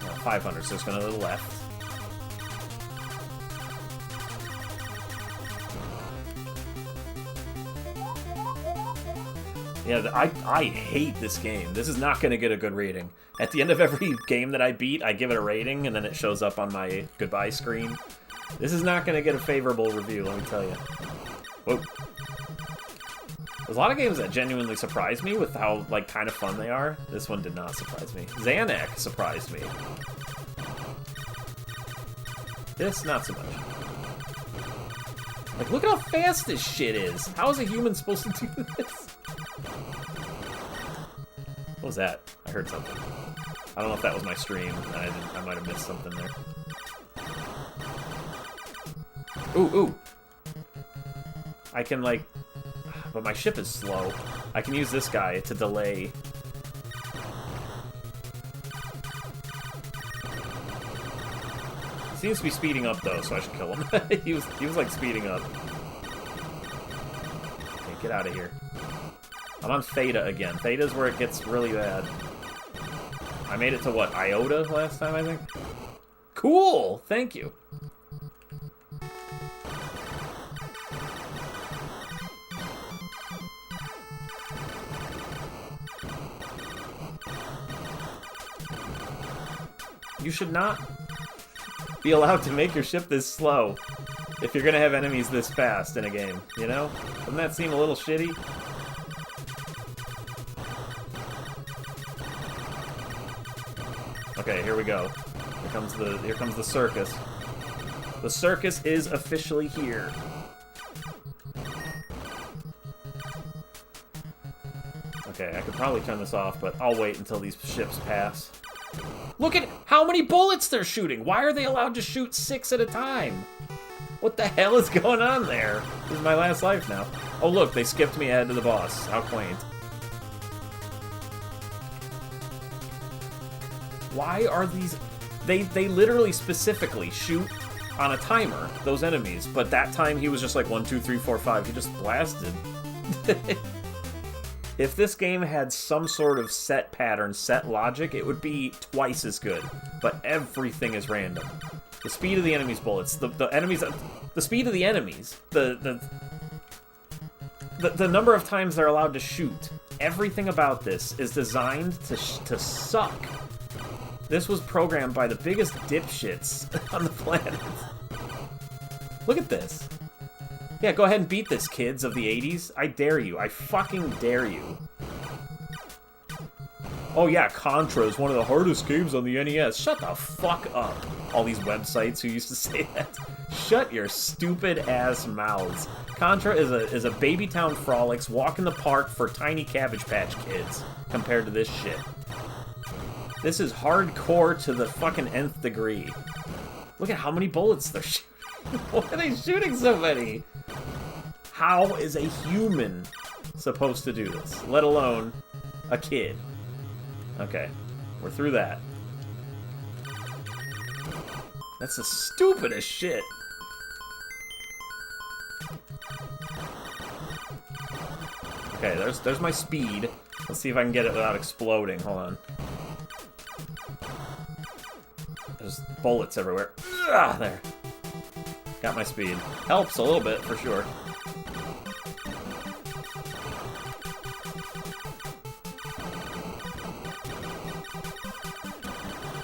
[SPEAKER 1] Oh, 500, so it's going to the left. Yeah, I hate this game. This is not going to get a good rating. At the end of every game that I beat, I give it a rating, and then it shows up on my goodbye screen. This is not going to get a favorable review, let me tell you. Whoa. There's a lot of games that genuinely surprise me with how, like, kind of fun they are. This one did not surprise me. Xanax surprised me. This, not so much. Like, look at how fast this shit is. How is a human supposed to do this? What was that? I heard something. I don't know if that was my stream. I might have missed something there. Ooh, ooh. I can, like... But my ship is slow. I can use this guy to delay. He seems to be speeding up, though, so I should kill him. he was like, speeding up. Okay, get out of here. I'm on Theta again. Theta's where it gets really bad. I made it to, what, Iota last time, I think? Cool! Thank you. You should not be allowed to make your ship this slow if you're gonna have enemies this fast in a game, you know? Doesn't that seem a little shitty? Okay, here we go. Here comes the circus. The circus is officially here. Okay, I could probably turn this off, but I'll wait until these ships pass. Look at how many bullets they're shooting! Why are they allowed to shoot 6 at a time? What the hell is going on there? This is my last life now. Oh look, they skipped me ahead to the boss. How quaint. Why are these... They literally specifically shoot on a timer, those enemies, but that time he was just like 1, 2, 3, 4, 5. He just blasted. If this game had some sort of set pattern, set logic, it would be twice as good. But everything is random. The speed of the enemy's bullets, the enemies, the speed of the enemies, the number of times they're allowed to shoot. Everything about this is designed to suck. This was programmed by the biggest dipshits on the planet. Look at this. Yeah, go ahead and beat this, kids of the 80s. I dare you. I fucking dare you. Oh yeah, Contra is one of the hardest games on the NES. Shut the fuck up. All these websites who used to say that. Shut your stupid ass mouths. Contra is a baby town frolics, walk in the park for tiny Cabbage Patch Kids compared to this shit. This is hardcore to the fucking nth degree. Look at how many bullets they're shooting. Why are they shooting so many? How is a human supposed to do this? Let alone a kid. Okay, we're through that. That's the stupidest shit. Okay, there's my speed. Let's see if I can get it without exploding. Hold on. There's bullets everywhere. Ah, there. Got my speed. Helps a little bit, for sure.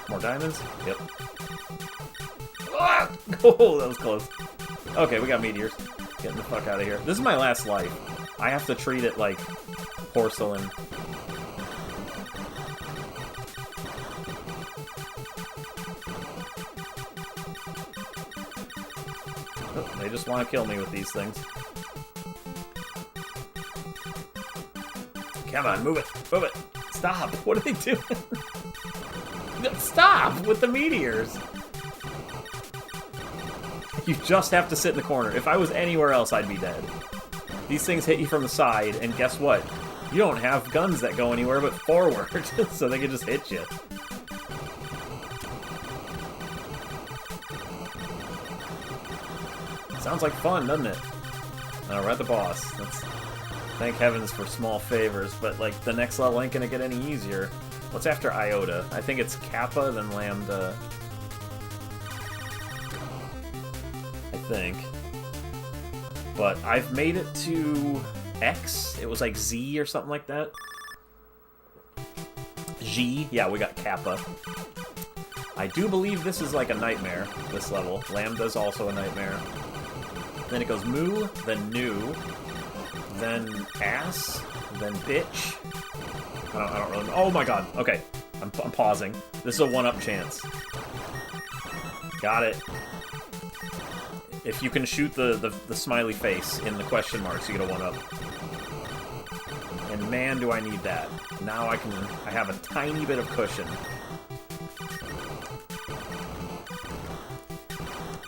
[SPEAKER 1] More diamonds? Yep. Ah! Oh, that was close. Okay, we got meteors. Getting the fuck out of here. This is my last life. I have to treat it like porcelain. Oh, they just want to kill me with these things. Come on, move it. Move it. Stop. What are they doing? Stop with the meteors. You just have to sit in the corner. If I was anywhere else, I'd be dead. These things hit you from the side, and guess what? You don't have guns that go anywhere but forward, so they can just hit you. Sounds like fun, doesn't it? We're at the boss. Thank heavens for small favors, but like the next level ain't gonna get any easier. What's after iota? I think it's kappa, then lambda. I think. But I've made it to X. It was like Z or something like that. G. Yeah, we got kappa. I do believe this is like a nightmare, this level. Lambda's also a nightmare. Then it goes moo, then new, then ass, then bitch. I don't really know. Oh my god. Okay. I'm pausing. This is a one-up chance. Got it. If you can shoot the smiley face in the question marks, you get a one-up. And man, do I need that. Now I have a tiny bit of cushion.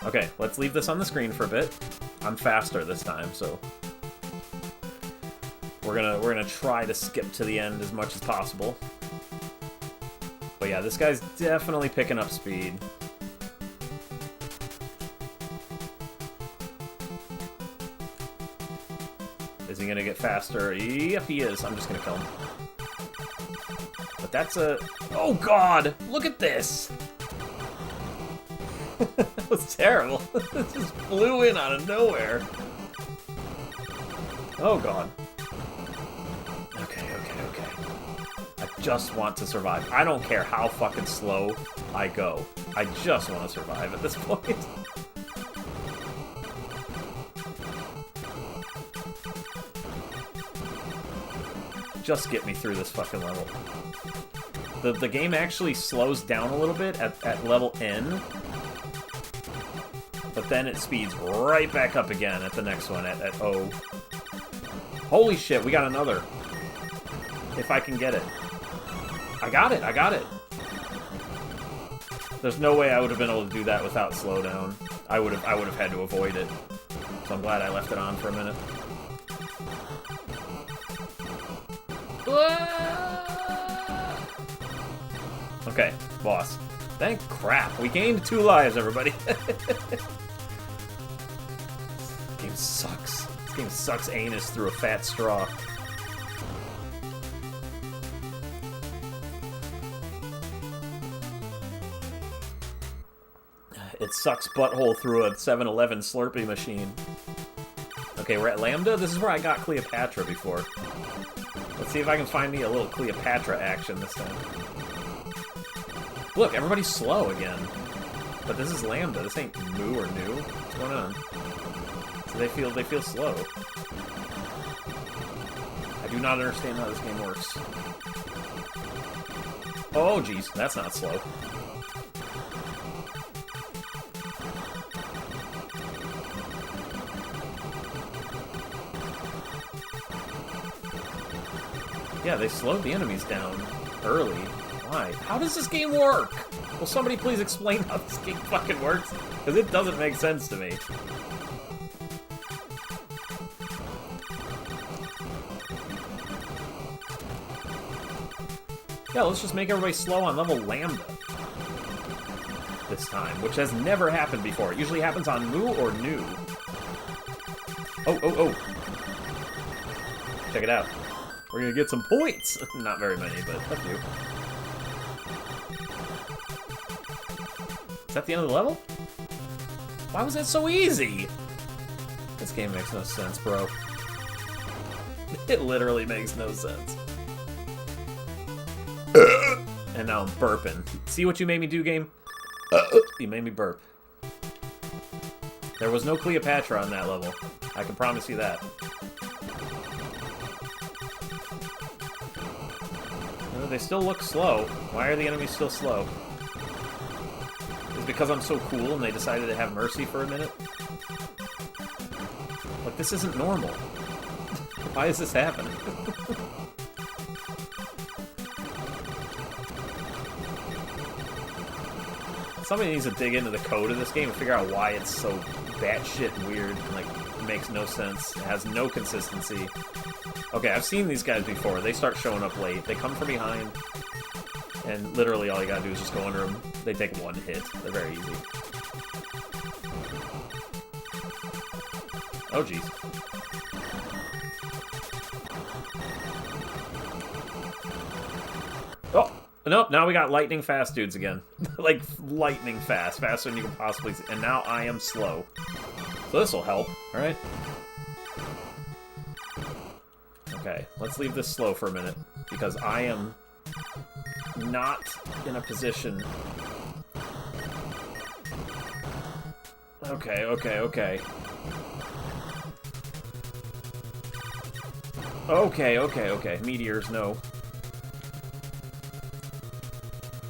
[SPEAKER 1] Okay, let's leave this on the screen for a bit. I'm faster this time, so we're gonna try to skip to the end as much as possible. But yeah, this guy's definitely picking up speed. Is he gonna get faster? Yep, he is. I'm just gonna kill him. But that's a... Oh god! Look at this! That was terrible. It just flew in out of nowhere. Oh god. Okay. I just want to survive. I don't care how fucking slow I go. I just want to survive at this point. Just get me through this fucking level. The game actually slows down a little bit at level N, but then it speeds right back up again at the next one, at O. Holy shit, we got another. If I can get it. I got it! There's no way I would have been able to do that without slowdown. I would have had to avoid it. So I'm glad I left it on for a minute. Okay, boss. Thank crap. We gained 2 lives, everybody. This game sucks. This game sucks anus through a fat straw. It sucks butthole through a 7-Eleven Slurpee machine. Okay, we're at Lambda. This is where I got Cleopatra before. Let's see if I can find me a little Cleopatra action this time. Look, everybody's slow again. But this is Lambda. This ain't moo or new. What's going on? So they feel slow. I do not understand how this game works. Oh, jeez, that's not slow. Yeah, they slowed the enemies down early. Why? How does this game work? Will somebody please explain how this game fucking works? Because it doesn't make sense to me. Yeah, let's just make everybody slow on level Lambda. This time, which has never happened before. It usually happens on Moo or New. Oh. Check it out. We're gonna get some points! Not very many, but a few. Is that the end of the level? Why was that so easy? This game makes no sense, bro. It literally makes no sense. And now I'm burping. See what you made me do, game? You made me burp. There was no Cleopatra on that level. I can promise you that. They still look slow. Why are the enemies still slow? Is it because I'm so cool and they decided to have mercy for a minute? Like, this isn't normal. Why is this happening? Somebody needs to dig into the code of this game and figure out why it's so batshit weird and, like, makes no sense. It has no consistency. Okay, I've seen these guys before. They start showing up late. They come from behind, and literally all you gotta do is just go under them. They take one hit. They're very easy. Oh, jeez. Oh! Nope, now we got lightning fast dudes again. Like, lightning fast. Faster than you can possibly see. And now I am slow. So this will help, alright? Okay, let's leave this slow for a minute. Because I am not in a position... Okay. Okay. Meteors, no.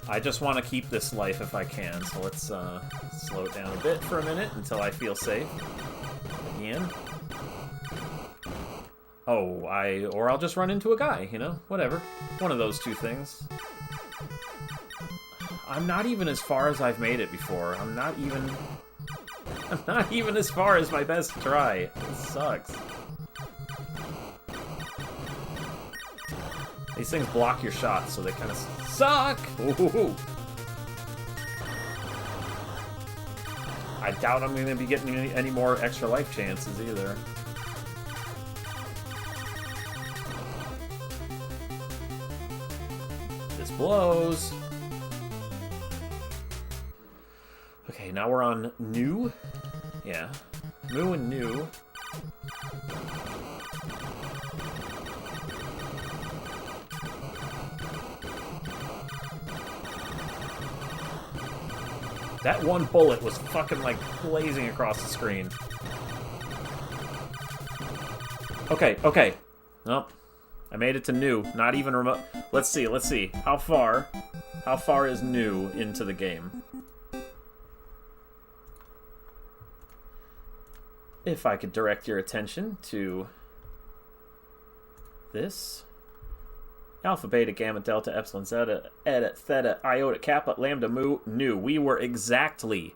[SPEAKER 1] I just want to keep this life if I can, so let's slow it down a bit for a minute until I feel safe. Again. Oh, or I'll just run into a guy, you know? Whatever. One of those two things. I'm not even as far as I've made it before. I'm not even as far as my best try. This sucks. These things block your shots, so they kind of suck! Ooh. I doubt I'm going to be getting any more extra life chances, either. This blows. Okay, now we're on new. Yeah. Moo and new. That one bullet was fucking, like, blazing across the screen. Okay. Nope. I made it to new. Not even remote. Let's see. How far is new into the game? If I could direct your attention to this. Alpha, beta, gamma, delta, epsilon, zeta, eta, theta, iota, kappa, lambda, mu, nu. We were exactly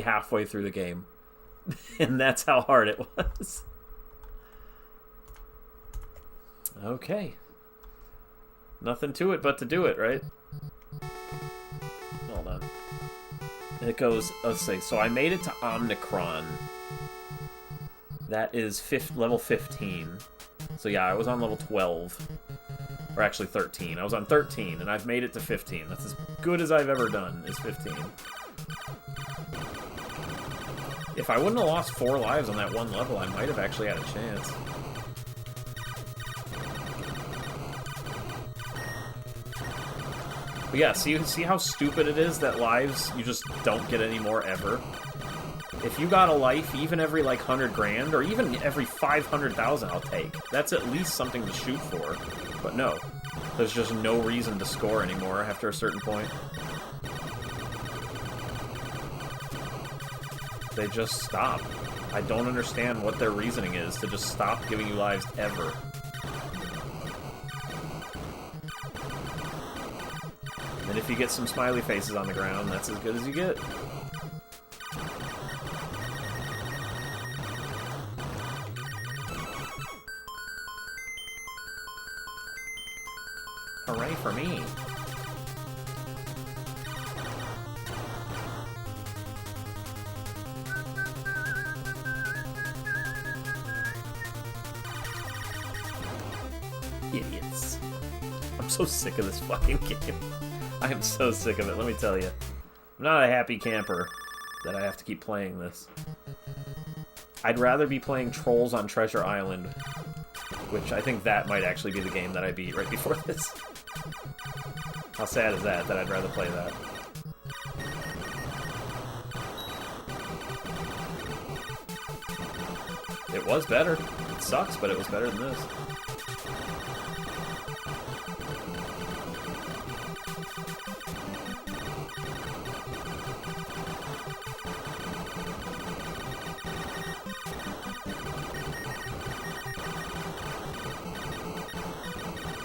[SPEAKER 1] halfway through the game. And that's how hard it was. Okay. Nothing to it but to do it, right? Hold on. It goes, let's see, so I made it to Omnicron. That is level 15. So yeah, I was on level 12. Or actually 13. I was on 13, and I've made it to 15. That's as good as I've ever done, is 15. If I wouldn't have lost 4 lives on that one level, I might have actually had a chance. But yeah, see how stupid it is that lives, you just don't get any more ever? If you got a life, even every, like, 100 grand, or even every 500,000, I'll take. That's at least something to shoot for. But no, there's just no reason to score anymore after a certain point. They just stop. I don't understand what their reasoning is to just stop giving you lives ever. And if you get some smiley faces on the ground, that's as good as you get. Hooray for me. Idiots. I'm so sick of this fucking game. I am so sick of it, let me tell you. I'm not a happy camper that I have to keep playing this. I'd rather be playing Trolls on Treasure Island, which I think that might actually be the game that I beat right before this. How sad is that I'd rather play that? It was better. It sucks, but it was better than this.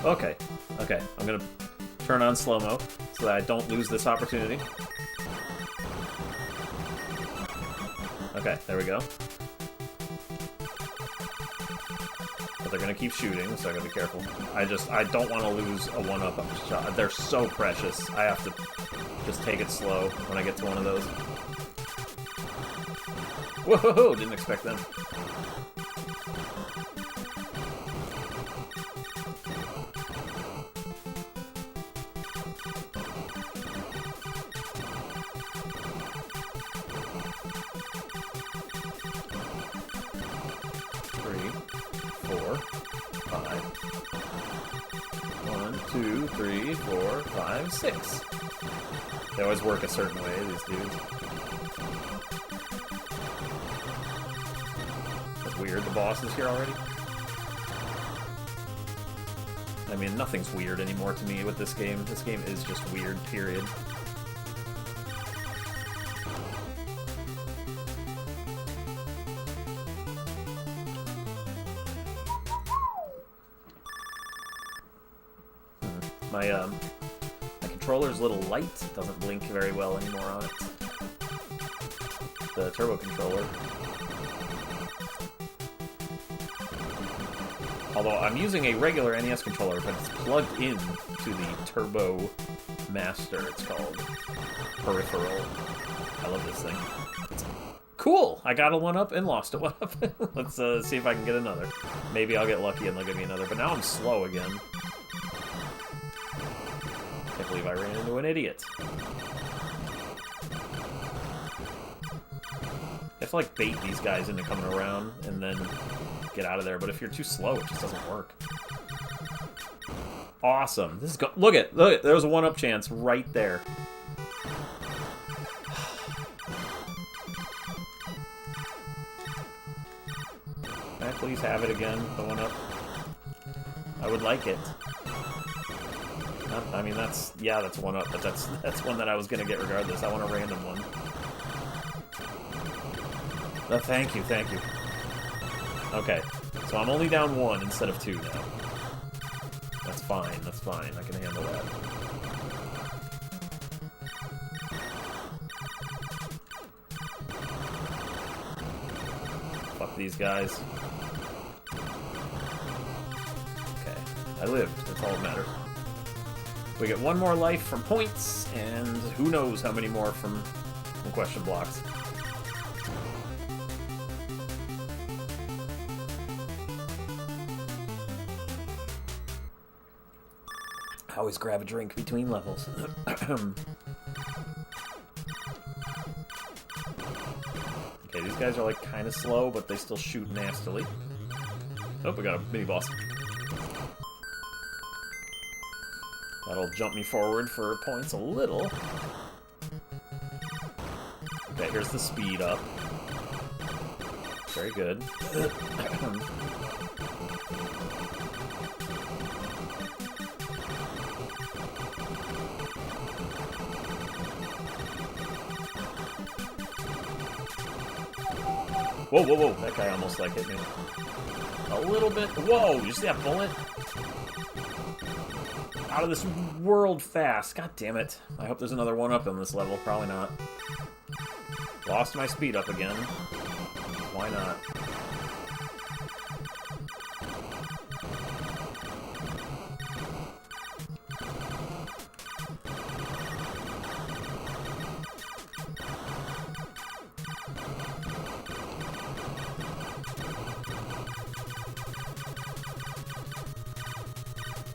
[SPEAKER 1] Okay, I'm gonna turn on slow-mo so that I don't lose this opportunity. Okay, there we go. But they're gonna keep shooting, so I gotta be careful. I don't want to lose a one-up on the shot. They're so precious. I have to just take it slow when I get to one of those. Whoa! Didn't expect them. 3, 4, 5. 1, 2, 3, 4, 5, 6. They always work a certain way, these dudes. That's weird, the boss is here already. I mean, nothing's weird anymore to me with this game. This game is just weird, period. My controller's a little light. It doesn't blink very well anymore on it. The turbo controller. Although I'm using a regular NES controller, but it's plugged in to the Turbo Master, it's called. Peripheral. I love this thing. It's cool! I got a 1-up and lost a 1-up. Let's see if I can get another. Maybe I'll get lucky and they'll give me another, but now I'm slow again. Can't believe I ran into an idiot. I have to, like, bait these guys into coming around and then get out of there, but if you're too slow, it just doesn't work. Awesome. This is look at, there's a 1-up chance right there. Can I please have it again, the 1-up? I would like it. I mean, that's 1-up, but that's one that I was gonna get regardless. I want a random one. Oh, thank you. Okay, so I'm only down 1 instead of 2 now. That's fine, I can handle that. Fuck these guys. Okay, I lived, that's all that matters. We get 1 more life from points, and who knows how many more from question blocks. I always grab a drink between levels. Okay, these guys are like kind of slow, but they still shoot nastily. Oh, we got a mini-boss. That'll jump me forward for points a little. Okay, here's the speed up. Very good. Whoa, whoa, whoa. That guy almost, like, hit me. A little bit. Whoa, you see that bullet? Out of this world fast. God damn it. I hope there's another 1-up on this level. Probably not. Lost my speed up again. Why not?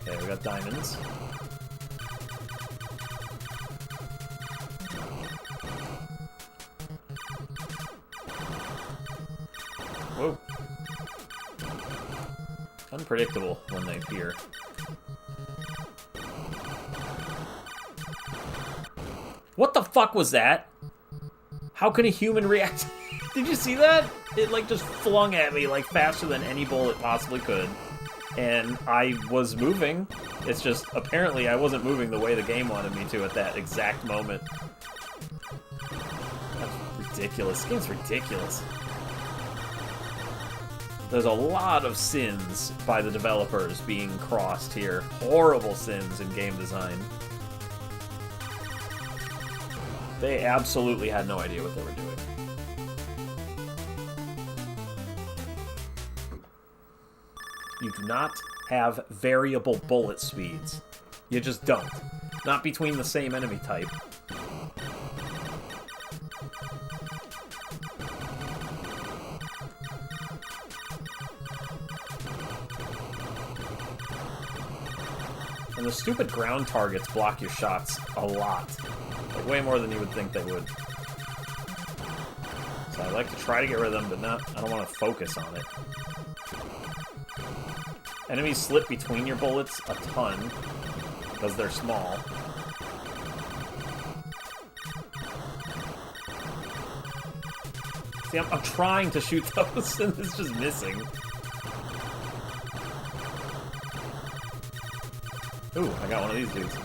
[SPEAKER 1] Okay, we got diamonds. Whoa. Unpredictable when they appear. What the fuck was that? How can a human react? Did you see that? It, like, just flung at me, like, faster than any bullet possibly could. And I was moving. It's just, apparently I wasn't moving the way the game wanted me to at that exact moment. That's ridiculous. This game's ridiculous. There's a lot of sins by the developers being crossed here. Horrible sins in game design. They absolutely had no idea what they were doing. You do not have variable bullet speeds. You just don't. Not between the same enemy type. And the stupid ground targets block your shots a lot. Like, way more than you would think they would. So I like to try to get rid of them, but I don't want to focus on it. Enemies slip between your bullets a ton, because they're small. See, I'm trying to shoot those, and it's just missing. Ooh, I got one of these dudes.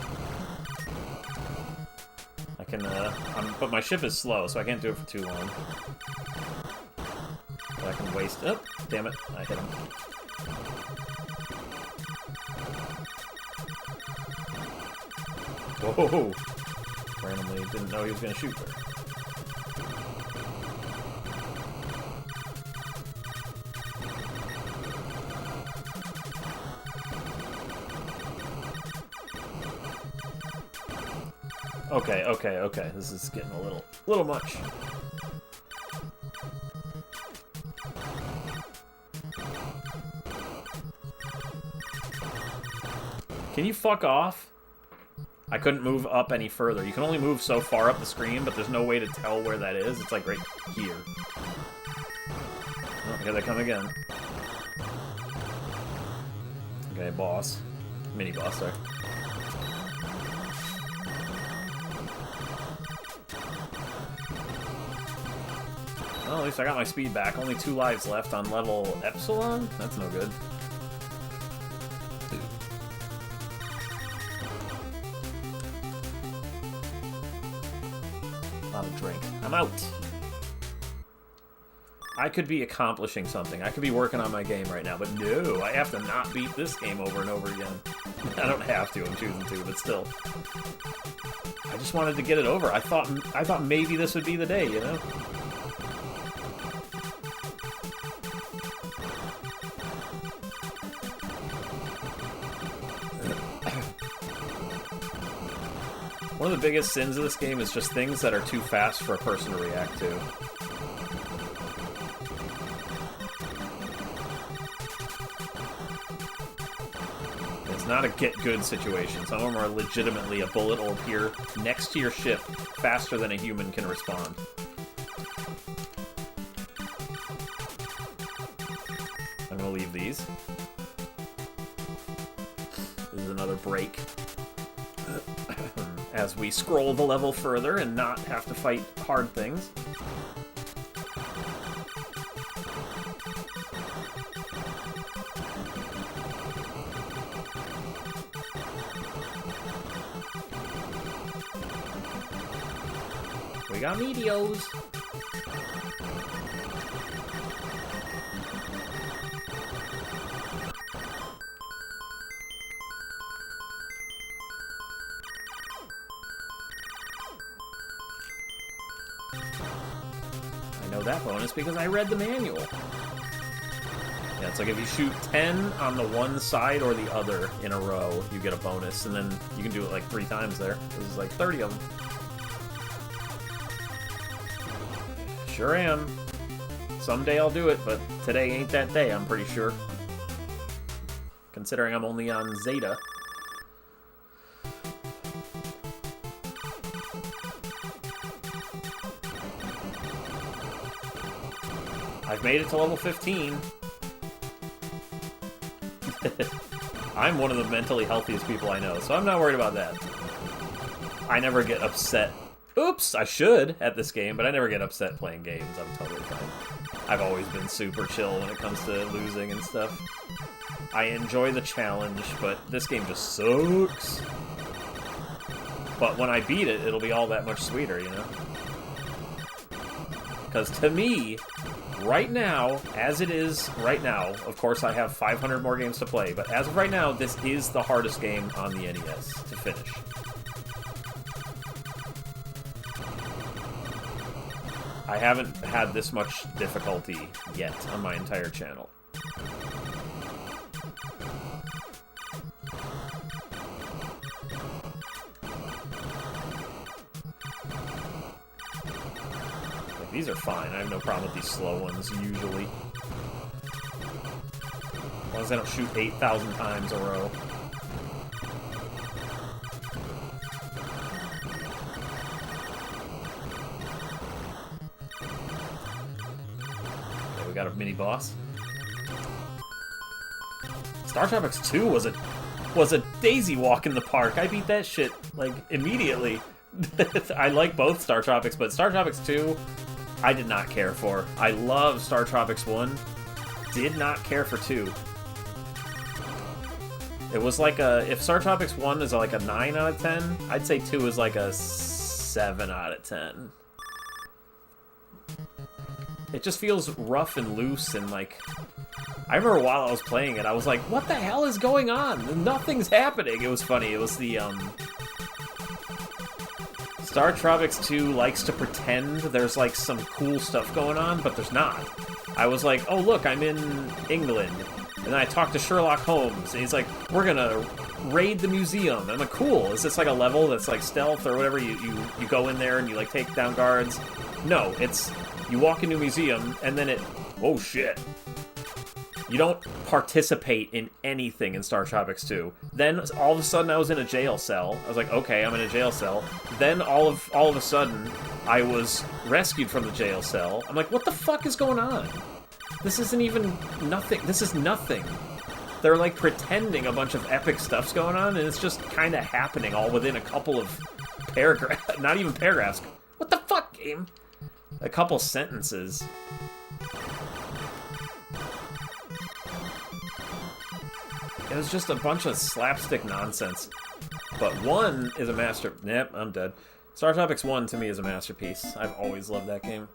[SPEAKER 1] I can, but my ship is slow, so I can't do it for too long. But I can waste... Oh, damn it, I hit him. Whoa! Randomly didn't know he was gonna shoot there. Okay. This is getting a little much. Can you fuck off? I couldn't move up any further. You can only move so far up the screen, but there's no way to tell where that is. It's like right here. Oh, here they come again. Okay, boss. Mini-boss, sorry. Well, at least I got my speed back. Only 2 lives left on level Epsilon? That's no good. Lot of drink. I'm out! I could be accomplishing something. I could be working on my game right now, but no! I have to not beat this game over and over again. I don't have to, I'm choosing to, but still. I just wanted to get it over. I thought maybe this would be the day, you know? One of the biggest sins of this game is just things that are too fast for a person to react to. It's not a get-good situation. Some of them are legitimately a bullet will appear next to your ship faster than a human can respond. I'm gonna leave these. This is another break. As we scroll the level further and not have to fight hard things. We got meteos. That bonus because I read the manual. Yeah, it's like if you shoot 10 on the one side or the other in a row, you get a bonus, and then you can do it like 3 times there. There's like 30 of them. Sure am. Someday I'll do it, but today ain't that day, I'm pretty sure. Considering I'm only on Zeta. I've made it to level 15. I'm one of the mentally healthiest people I know, so I'm not worried about that. I never get upset. Oops, I should at this game, but I never get upset playing games. I'm totally fine. I've always been super chill when it comes to losing and stuff. I enjoy the challenge, but this game just sucks. But when I beat it, it'll be all that much sweeter, you know? Because to me, right now, as it is right now, of course I have 500 more games to play, but as of right now, this is the hardest game on the NES to finish. I haven't had this much difficulty yet on my entire channel. These are fine. I have no problem with these slow ones, usually. As long as I don't shoot 8,000 times a row. mini boss. Star Tropics 2 was a daisy walk in the park. I beat that shit like immediately. I like both Star Tropics, but Star Tropics 2 I did not care for. I love Star Tropics 1. Did not care for 2. It was like if Star Tropics 1 is like a 9 out of 10, I'd say 2 is like a 7 out of 10. It just feels rough and loose and like... I remember while I was playing it, I was like, what the hell is going on? Nothing's happening. It was funny. It was the, Star Tropics 2 likes to pretend there's like some cool stuff going on, but there's not. I was like, oh look, I'm in England. And then I talked to Sherlock Holmes, and he's like, we're gonna raid the museum. And I'm like, cool, is this like a level that's like stealth or whatever? You go in there and you like take down guards? No, it's, you walk into a museum, and then it, oh shit. You don't participate in anything in Star Tropics 2. Then, all of a sudden, I was in a jail cell. I was like, okay, I'm in a jail cell. Then, all of a sudden, I was rescued from the jail cell. I'm like, what the fuck is going on? This isn't even nothing. This is nothing. They're, like, pretending a bunch of epic stuff's going on, and it's just kind of happening all within a couple of paragraphs. Not even paragraphs. What the fuck, game? A couple sentences. It was just a bunch of slapstick nonsense. But 1 is a master... Yep, I'm dead. Star Tropics 1 to me is a masterpiece. I've always loved that game.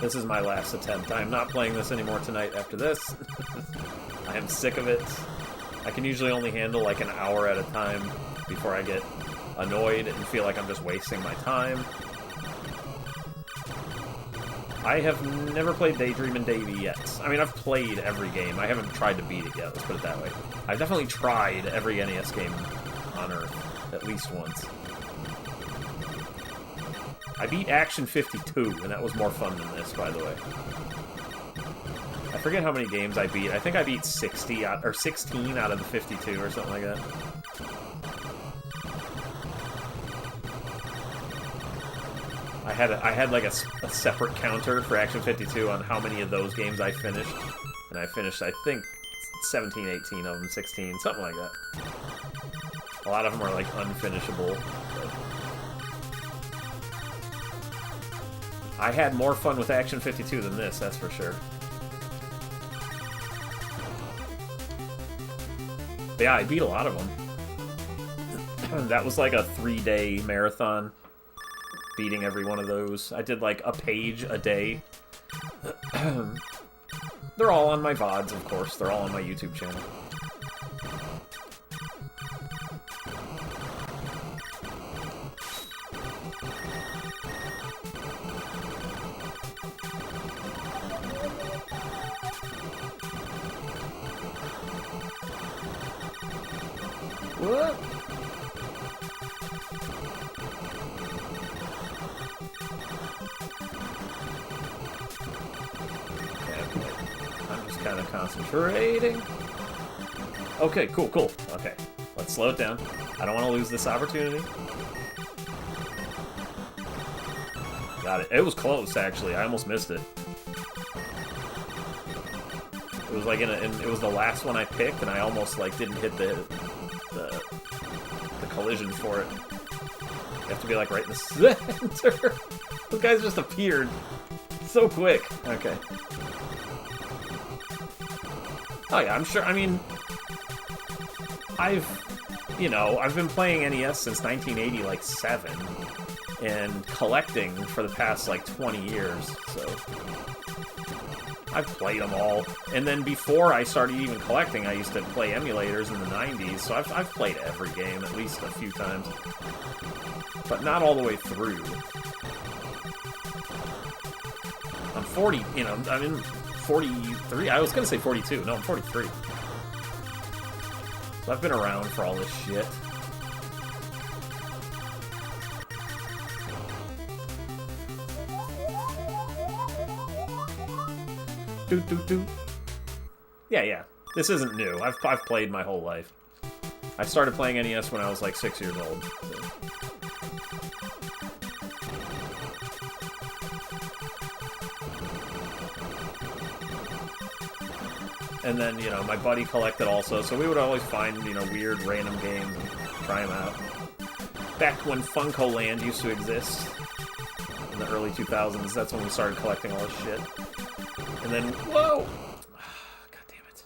[SPEAKER 1] This is my last attempt. I am not playing this anymore tonight after this. I am sick of it. I can usually only handle like an hour at a time before I get annoyed and feel like I'm just wasting my time. I have never played Daydream and Davy yet. I mean, I've played every game. I haven't tried to beat it yet, let's put it that way. I've definitely tried every NES game on Earth, at least once. I beat Action 52, and that was more fun than this, by the way. I forget how many games I beat. I think I beat 16 out of the 52 or something like that. I had like a separate counter for Action 52 on how many of those games I finished. And I finished, I think, 17, 18 of them, 16, something like that. A lot of them are like unfinishable. But I had more fun with Action 52 than this, that's for sure. But yeah, I beat a lot of them. That was like a 3-day marathon, beating every one of those. I did like a page a day. They're all on my VODs, of course. They're all on my YouTube channel. What? Okay, I'm just kind of concentrating. Okay, cool. Okay, let's slow it down. I don't want to lose this opportunity. Got it. It was close, actually. I almost missed it. It was like it was the last one I picked, and I almost like didn't hit the collision for it. You have to be like right in the center. Those guys just appeared so quick. Okay. Oh yeah, I'm sure. I mean, I've been playing NES since 1980, like 7, and collecting for the past like 20 years. So I've played them all. And then before I started even collecting, I used to play emulators in the 90s, so I've played every game at least a few times. But not all the way through. I'm 40, I'm in 43. I was going to say 42. No, I'm 43. So I've been around for all this shit. Do. Yeah. This isn't new. I've played my whole life. I started playing NES when I was like 6 years old. So. And then, you know, my buddy collected also, so we would always find, you know, weird random games and try them out. Back when Funko Land used to exist, in the early 2000s, that's when we started collecting all this shit. And then, whoa! God damn it.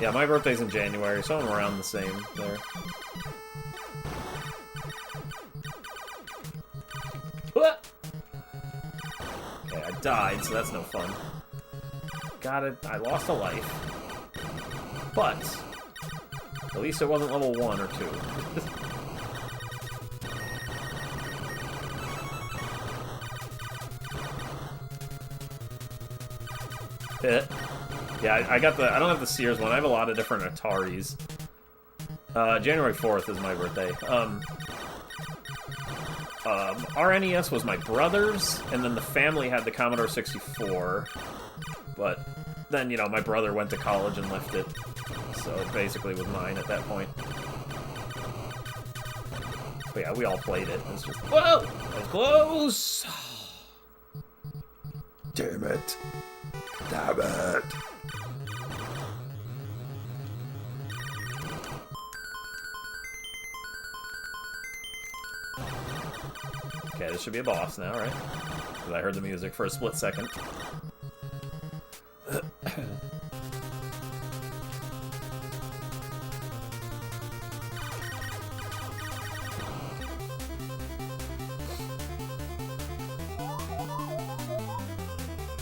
[SPEAKER 1] Yeah, my birthday's in January, so I'm around the same there. What? Okay, I died, so that's no fun. Got it. I lost a life. But, at least it wasn't level 1 or 2. Yeah, I got the... I don't have the Sears one. I have a lot of different Ataris. January 4th is my birthday. Our NES was my brother's, and then the family had the Commodore 64. But then, you know, my brother went to college and left it. So it basically was mine at that point. But yeah, we all played it. It's just... Whoa! That was close!
[SPEAKER 2] Damn it. Damn it.
[SPEAKER 1] Okay, this should be a boss now, right? Because I heard the music for a split second.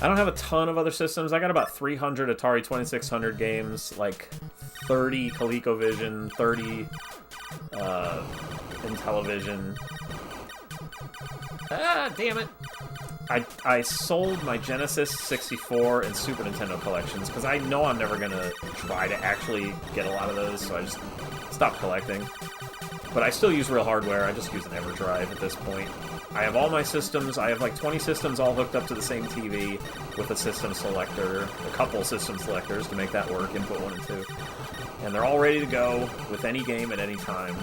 [SPEAKER 1] I don't have a ton of other systems. I got about 300 Atari 2600 games, like 30 ColecoVision, 30 Intellivision. Ah, damn it! I sold my Genesis, 64, and Super Nintendo collections, because I know I'm never going to try to actually get a lot of those, so I just stopped collecting. But I still use real hardware. I just use an EverDrive at this point. I have all my systems. I have like 20 systems all hooked up to the same TV with a system selector, a couple system selectors to make that work, input 1 and 2. And they're all ready to go with any game at any time.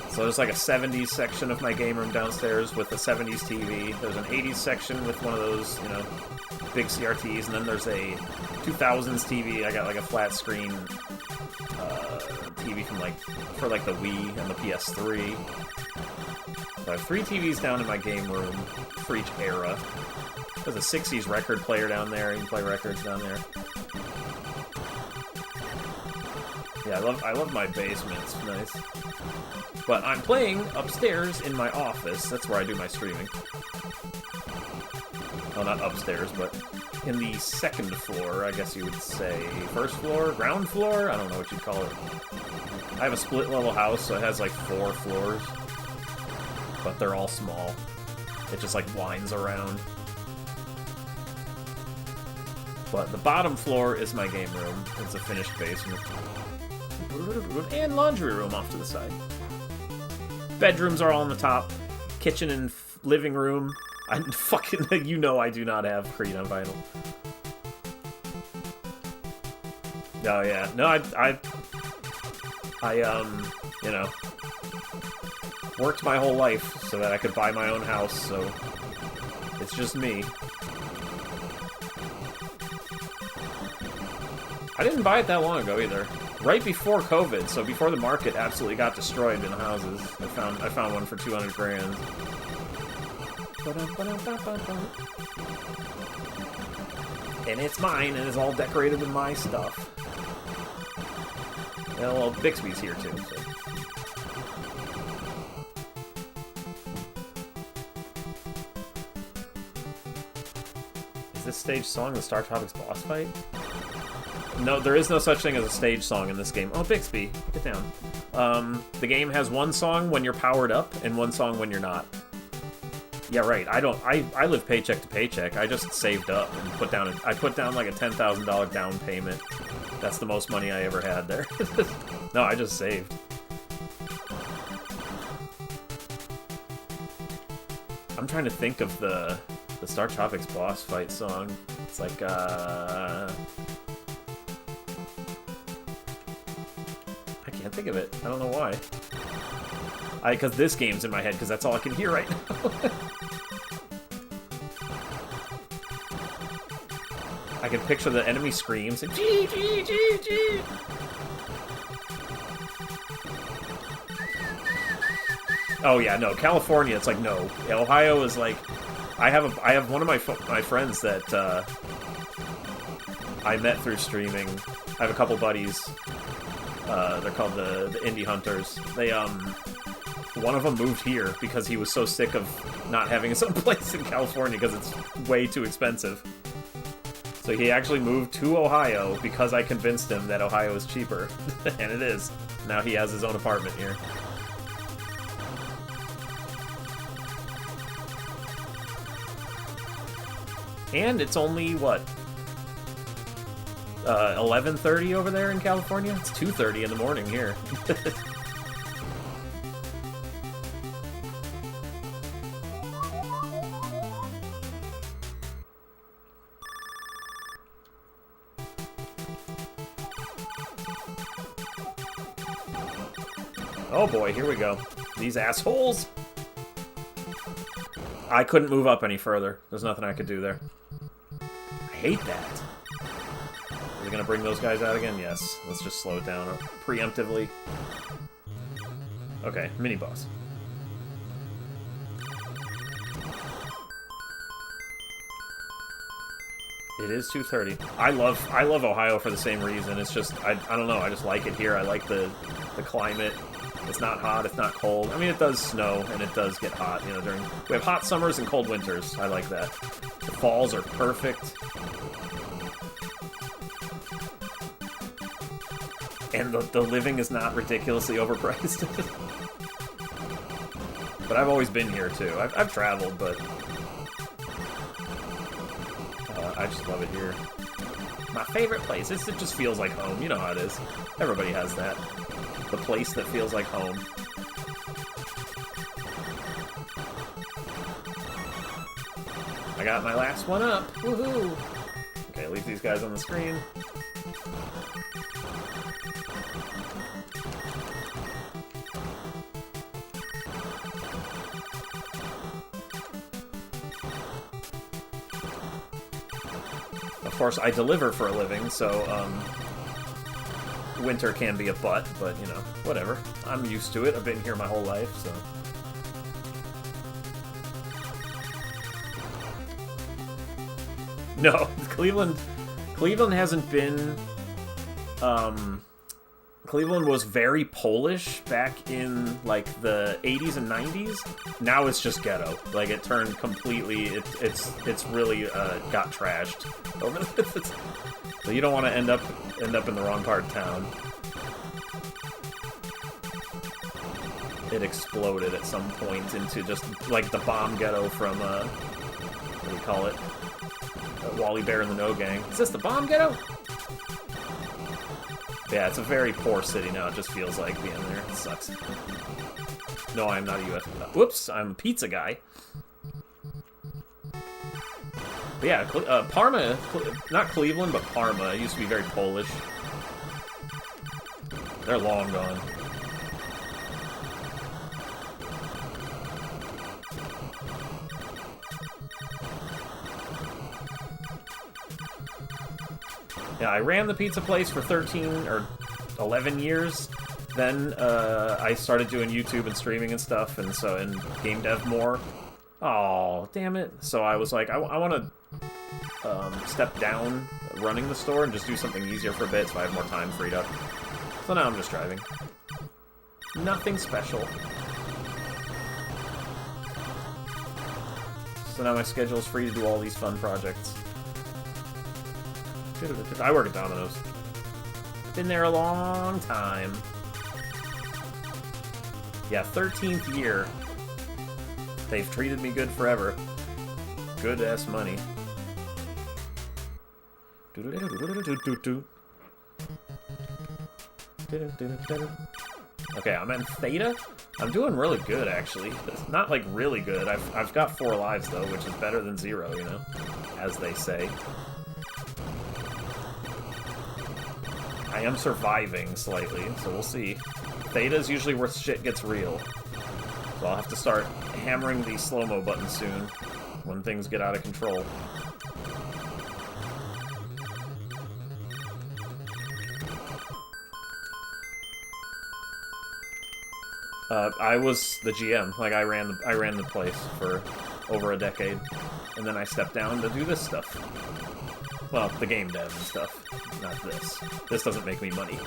[SPEAKER 1] So there's like a 70s section of my game room downstairs with a 70s TV. There's an 80s section with one of those, you know, big CRTs. And then there's a 2000s TV. I got like a flat screen TV from for the Wii and the PS3. So I have 3 TVs down in my game room for each era. There's a 60s record player down there. You can play records down there. Yeah, I love my basement. It's nice. But I'm playing upstairs in my office. That's where I do my streaming. Well, not upstairs, but in the second floor, I guess you would say. First floor? Ground floor? I don't know what you'd call it. I have a split-level house, so it has like 4 floors. But they're all small. It just like winds around. But the bottom floor is my game room. It's a finished basement. And laundry room off to the side. Bedrooms are all on the top. Kitchen and living room. I fucking, you know I do not have Creed on vinyl. Oh yeah. No, I you know, worked my whole life so that I could buy my own house, so it's just me. I didn't buy it that long ago either. Right before COVID, so before the market absolutely got destroyed in houses. I found one for 200 grand. And it's mine, and it's all decorated with my stuff. Yeah, well, Bixby's here too, so. Is this stage song the Star Tropics boss fight? No, there is no such thing as a stage song in this game. Oh, Bixby, get down. The game has one song when you're powered up and one song when you're not. Yeah, right. I live paycheck to paycheck. I just saved up and put down like a $10,000 down payment. That's the most money I ever had there. No, I just saved. I'm trying to think of the The Star Tropics boss fight song. It's like, I can't think of it. I don't know why. Because this game's in my head, because that's all I can hear right now. I can picture the enemy screams and G, G, G, G. Oh yeah, no, California, it's like, no. Ohio is like, I have one of my friends that I met through streaming. I have a couple buddies. They're called the Indie Hunters. They one of them moved here because he was so sick of not having his own place in California because it's way too expensive. So he actually moved to Ohio because I convinced him that Ohio is cheaper, and it is. Now he has his own apartment here. And it's only, what, 11:30 over there in California? It's 2:30 in the morning here. Oh boy, here we go. These assholes! I couldn't move up any further. There's nothing I could do there. I hate that. Are we gonna bring those guys out again? Yes. Let's just slow it down preemptively. Okay, mini-boss. It is 2:30. I love Ohio for the same reason. It's just, I don't know, I just like it here. I like the climate. It's not hot, it's not cold. I mean, it does snow, and it does get hot, you know, we have hot summers and cold winters. I like that. The falls are perfect. And the living is not ridiculously overpriced. But I've always been here, too. I've traveled, but I just love it here. My favorite place. It just feels like home. You know how it is. Everybody has that. The place that feels like home. I got my last one up. Woohoo! Okay, leave these guys on the screen. Of course, I deliver for a living, so, winter can be a butt, but, you know, whatever. I'm used to it. I've been here my whole life, so. No, Cleveland hasn't been, Cleveland was very Polish back in, like, the 80s and 90s. Now it's just ghetto. Like, it turned completely, it's really, got trashed over the so you don't want to end up in the wrong part of town. It exploded at some point into just, like, the bomb ghetto from, what do you call it? Wally Bear and the No Gang. Is this the bomb ghetto? Yeah, it's a very poor city now. It just feels like being there. It sucks. No, I'm not a U.S. Whoops, I'm a pizza guy. But yeah, Parma, not Cleveland, but Parma. It used to be very Polish. They're long gone. Yeah, I ran the pizza place for 13 or 11 years. Then I started doing YouTube and streaming and stuff, and game dev more. Oh, damn it. So I was like, I want to step down running the store and just do something easier for a bit so I have more time freed up. So now I'm just driving. Nothing special. So now my schedule is free to do all these fun projects. I work at Domino's. Been there a long time. Yeah, 13th year. They've treated me good forever. Good-ass money. Okay, I'm in Theta. I'm doing really good, actually. Not, like, really good. I've got 4 lives, though, which is better than 0, you know? As they say. I am surviving slightly, so we'll see. Theta's usually where shit gets real. So I'll have to start hammering the slow-mo button soon, when things get out of control. I was the GM. Like, I ran the place for over a decade, and then I stepped down to do this stuff. Well, the game dev and stuff, not this. This doesn't make me money.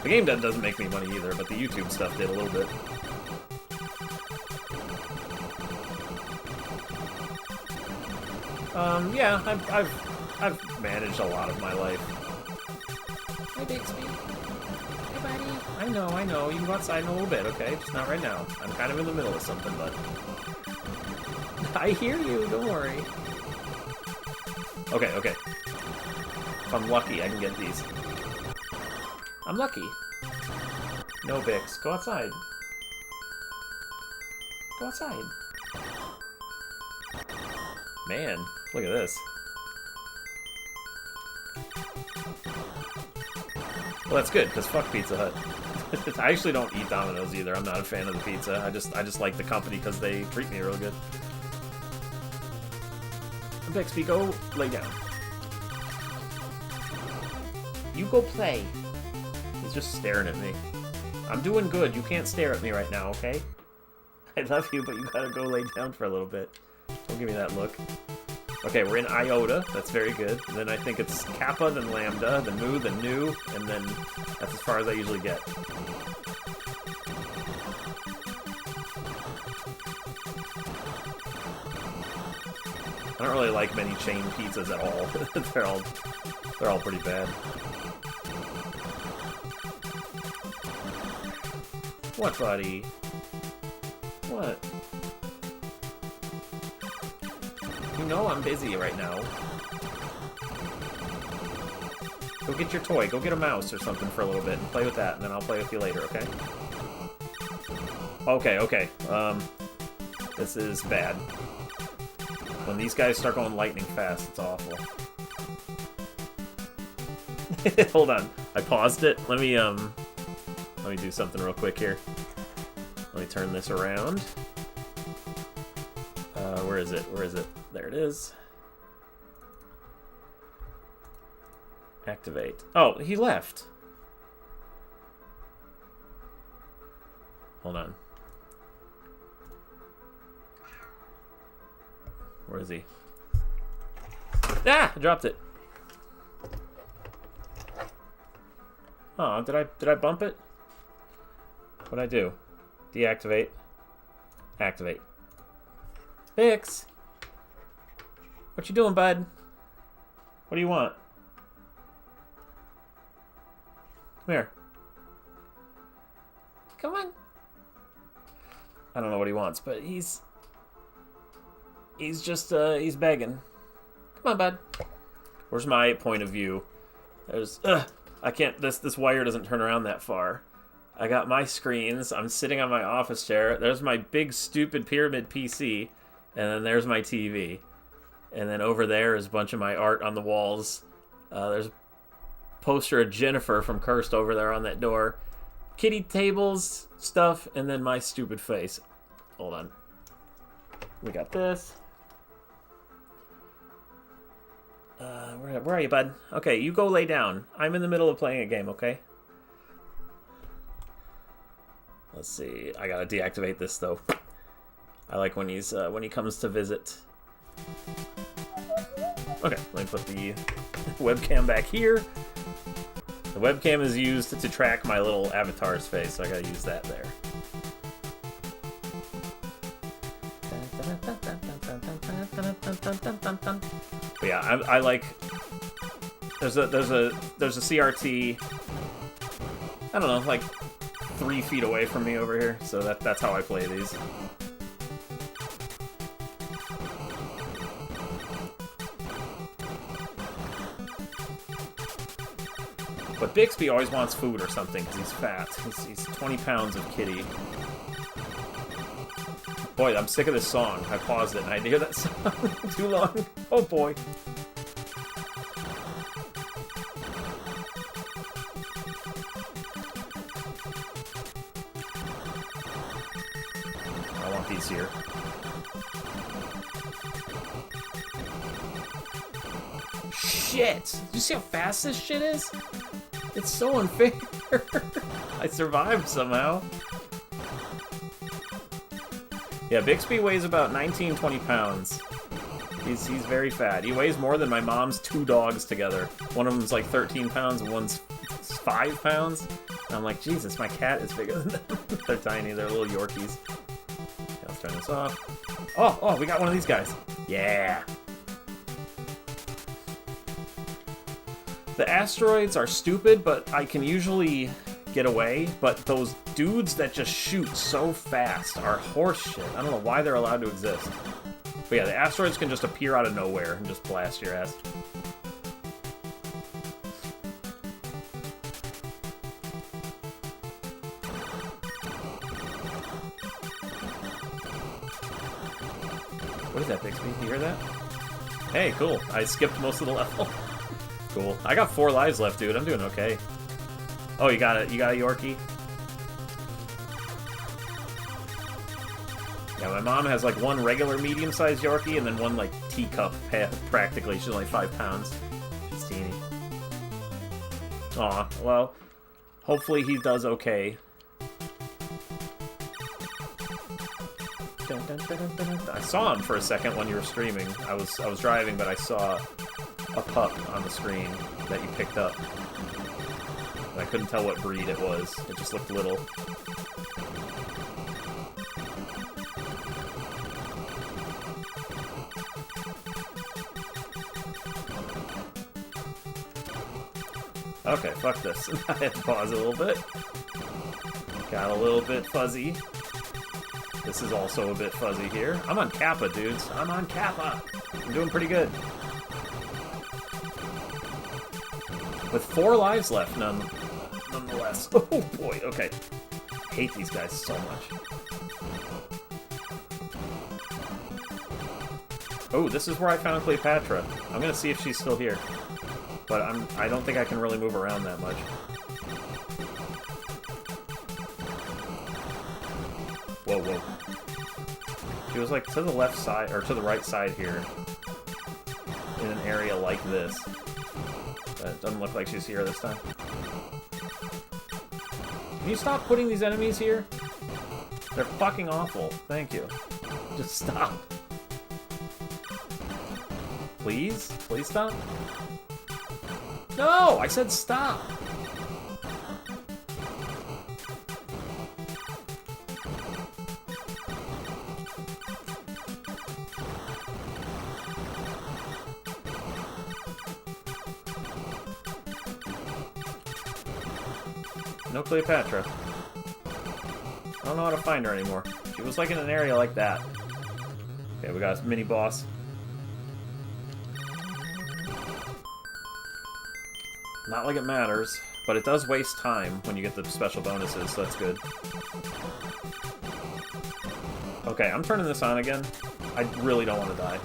[SPEAKER 1] The game dev doesn't make me money either, but the YouTube stuff did a little bit. Yeah, I've managed a lot of my life. Hi, Bixby. Hey, buddy. I know. You can go outside in a little bit, okay? Just not right now. I'm kind of in the middle of something, but... I hear you, don't worry. Okay. If I'm lucky, I can get these. I'm lucky. No, Bix. Go outside. Go outside. Man, look at this. Well, that's good, because fuck Pizza Hut. I actually don't eat Domino's either. I'm not a fan of the pizza. I just like the company because they treat me real good. Bixby, go lay down. You go play. He's just staring at me. I'm doing good. You can't stare at me right now, okay? I love you, but you gotta go lay down for a little bit. Don't give me that look. Okay, we're in Iota. That's very good. And then I think it's Kappa, then Lambda, then Mu, then Nu, and then that's as far as I usually get. I don't really like many chain pizzas at all. they're all pretty bad. What, buddy? What? You know I'm busy right now. Go get your toy. Go get a mouse or something for a little bit and play with that, and then I'll play with you later, okay? Okay. This is bad. When these guys start going lightning fast, it's awful. Hold on. I paused it. Let me do something real quick here. Let me turn this around. Where is it? There it is. Activate. Oh, he left. Hold on. Where is he? Ah! I dropped it. Oh, did I bump it? What'd I do? Deactivate. Activate. Bix! What you doing, bud? What do you want? Come here. Come on. I don't know what he wants, but he's just, he's begging. Come on, bud. Where's my point of view? There's, I can't, this wire doesn't turn around that far. I got my screens, I'm sitting on my office chair, there's my big stupid pyramid PC, and then there's my TV. And then over there is a bunch of my art on the walls. There's a poster of Jennifer from Cursed over there on that door. Kitty tables, stuff, and then my stupid face. Hold on. We got this. Where are you, bud? Okay, you go lay down. I'm in the middle of playing a game, okay? Let's see. I gotta deactivate this, though. I like when he's when he comes to visit. Okay, let me put the webcam back here. The webcam is used to track my little avatar's face, so I gotta use that there. But yeah, I like. There's a CRT. I don't know, like 3 feet away from me over here, so that's how I play these. But Bixby always wants food or something because he's fat. He's 20 pounds of kitty. Boy, I'm sick of this song. I paused it and I had to hear that song too long. Oh boy. I want these here. Shit! Do you see how fast this shit is? It's so unfair. I survived somehow. Yeah, Bixby weighs about 19, 20 pounds. He's very fat. He weighs more than my mom's 2 dogs together. One of them's like 13 pounds and one's 5 pounds. And I'm like, Jesus, my cat is bigger than them. They're tiny. They're little Yorkies. Okay, let's turn this off. Oh, we got one of these guys. Yeah. The asteroids are stupid, but I can usually get away. But those dudes that just shoot so fast are horseshit. I don't know why they're allowed to exist. But yeah, the asteroids can just appear out of nowhere and just blast your ass. What is that, Bixby? You hear that? Hey, cool. I skipped most of the level. Cool. I got 4 lives left, dude. I'm doing okay. Oh, you got it. You got a Yorkie? Yeah, my mom has like 1 regular medium-sized Yorkie and then 1 like teacup, practically. She's only 5 pounds. She's teeny. Aw, well, hopefully he does okay. I saw him for a second when you were streaming. I was driving, but I saw a pup on the screen that you picked up. And I couldn't tell what breed it was. It just looked little. Okay, fuck this. I had to pause a little bit. Got a little bit fuzzy. This is also a bit fuzzy here. I'm on Kappa, dudes. I'm on Kappa. I'm doing pretty good. With 4 lives left, nonetheless. Oh boy, okay. I hate these guys so much. Oh, this is where I found Cleopatra. I'm gonna see if she's still here. But I don't think I can really move around that much. Whoa, whoa. She was like to the left side, or to the right side here. In an area like this. But it doesn't look like she's here this time. Can you stop putting these enemies here? They're fucking awful. Thank you. Just stop. Please? Please stop? No! I said stop! No Cleopatra. I don't know how to find her anymore. She was like in an area like that. Okay, we got a mini boss. Not like it matters, but it does waste time when you get the special bonuses, so that's good. Okay, I'm turning this on again. I really don't want to die.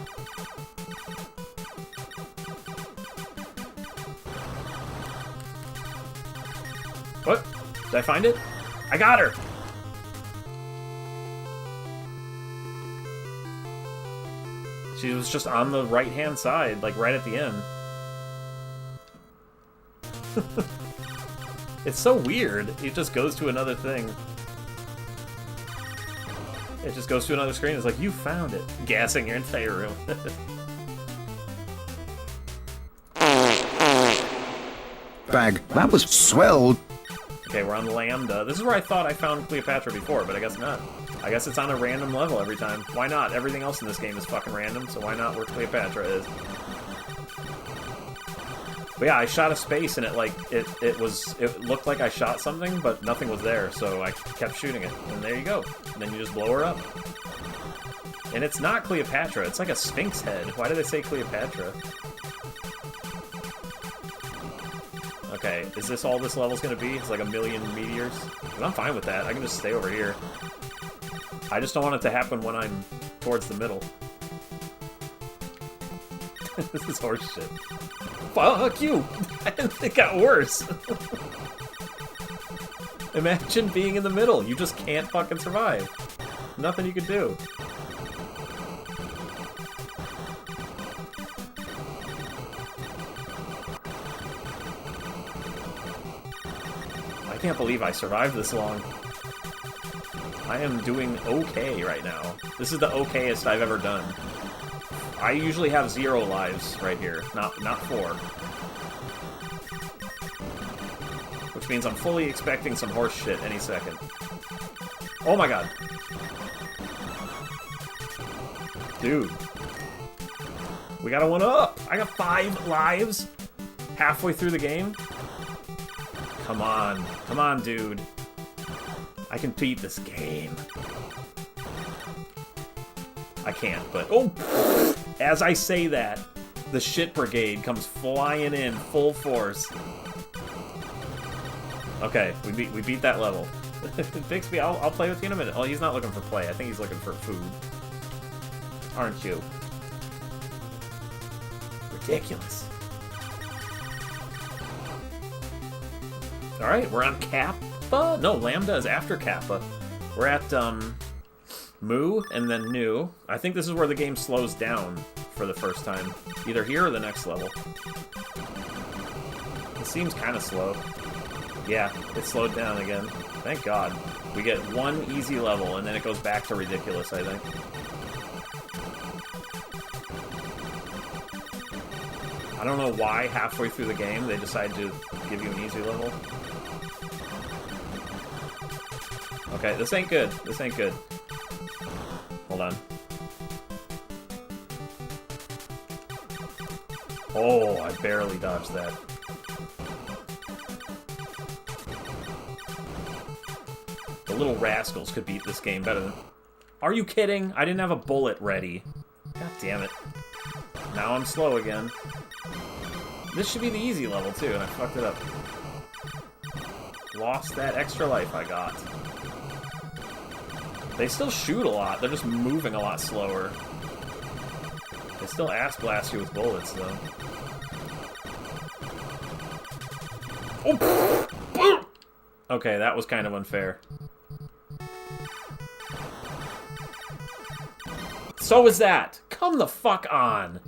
[SPEAKER 1] What? Did I find it? I got her! She was just on the right-hand side, like right at the end. It's so weird. It just goes to another thing. It just goes to another screen. It's like, you found it. Gassing your entire room.
[SPEAKER 2] Bag, that was swell.
[SPEAKER 1] Okay, we're on Lambda. This is where I thought I found Cleopatra before, but I guess not. I guess it's on a random level every time. Why not? Everything else in this game is fucking random, so why not where Cleopatra is? But yeah, I shot a space and it looked like I shot something, but nothing was there, so I kept shooting it. And there you go. And then you just blow her up. And it's not Cleopatra, it's like a Sphinx head. Why did they say Cleopatra? Okay, is this all this level's gonna be? It's like a million meteors? 'Cause I'm fine with that. I can just stay over here. I just don't want it to happen when I'm towards the middle. This is horse shit. Fuck you! It got worse. Imagine being in the middle. You just can't fucking survive. Nothing you can do. I can't believe I survived this long. I am doing okay right now. This is the okayest I've ever done. I usually have 0 lives right here, not 4. Which means I'm fully expecting some horse shit any second. Oh my god. Dude. We got a 1-up! I got 5 lives halfway through the game. Come on. Come on, dude. I can beat this game. I can't, but... Oh! As I say that, the shit brigade comes flying in full force. Okay, we beat that level. Bixby, I'll play with you in a minute. Oh, he's not looking for play. I think he's looking for food. Aren't you? Ridiculous. Alright, we're on Kappa? No, Lambda is after Kappa. We're at, Mu, and then New. I think this is where the game slows down for the first time. Either here or the next level. It seems kind of slow. Yeah, it slowed down again. Thank God. We get 1 easy level, and then it goes back to ridiculous, I think. I don't know why halfway through the game they decide to give you an easy level. Okay, this ain't good. This ain't good. Hold on. Oh, I barely dodged that. The little rascals could beat this game better than... Are you kidding? I didn't have a bullet ready. God damn it. Now I'm slow again. This should be the easy level, too, and I fucked it up. Lost that extra life I got. They still shoot a lot, they're just moving a lot slower. They still ass blast you with bullets, though. Oh! Okay, that was kind of unfair. So is that! Come the fuck on!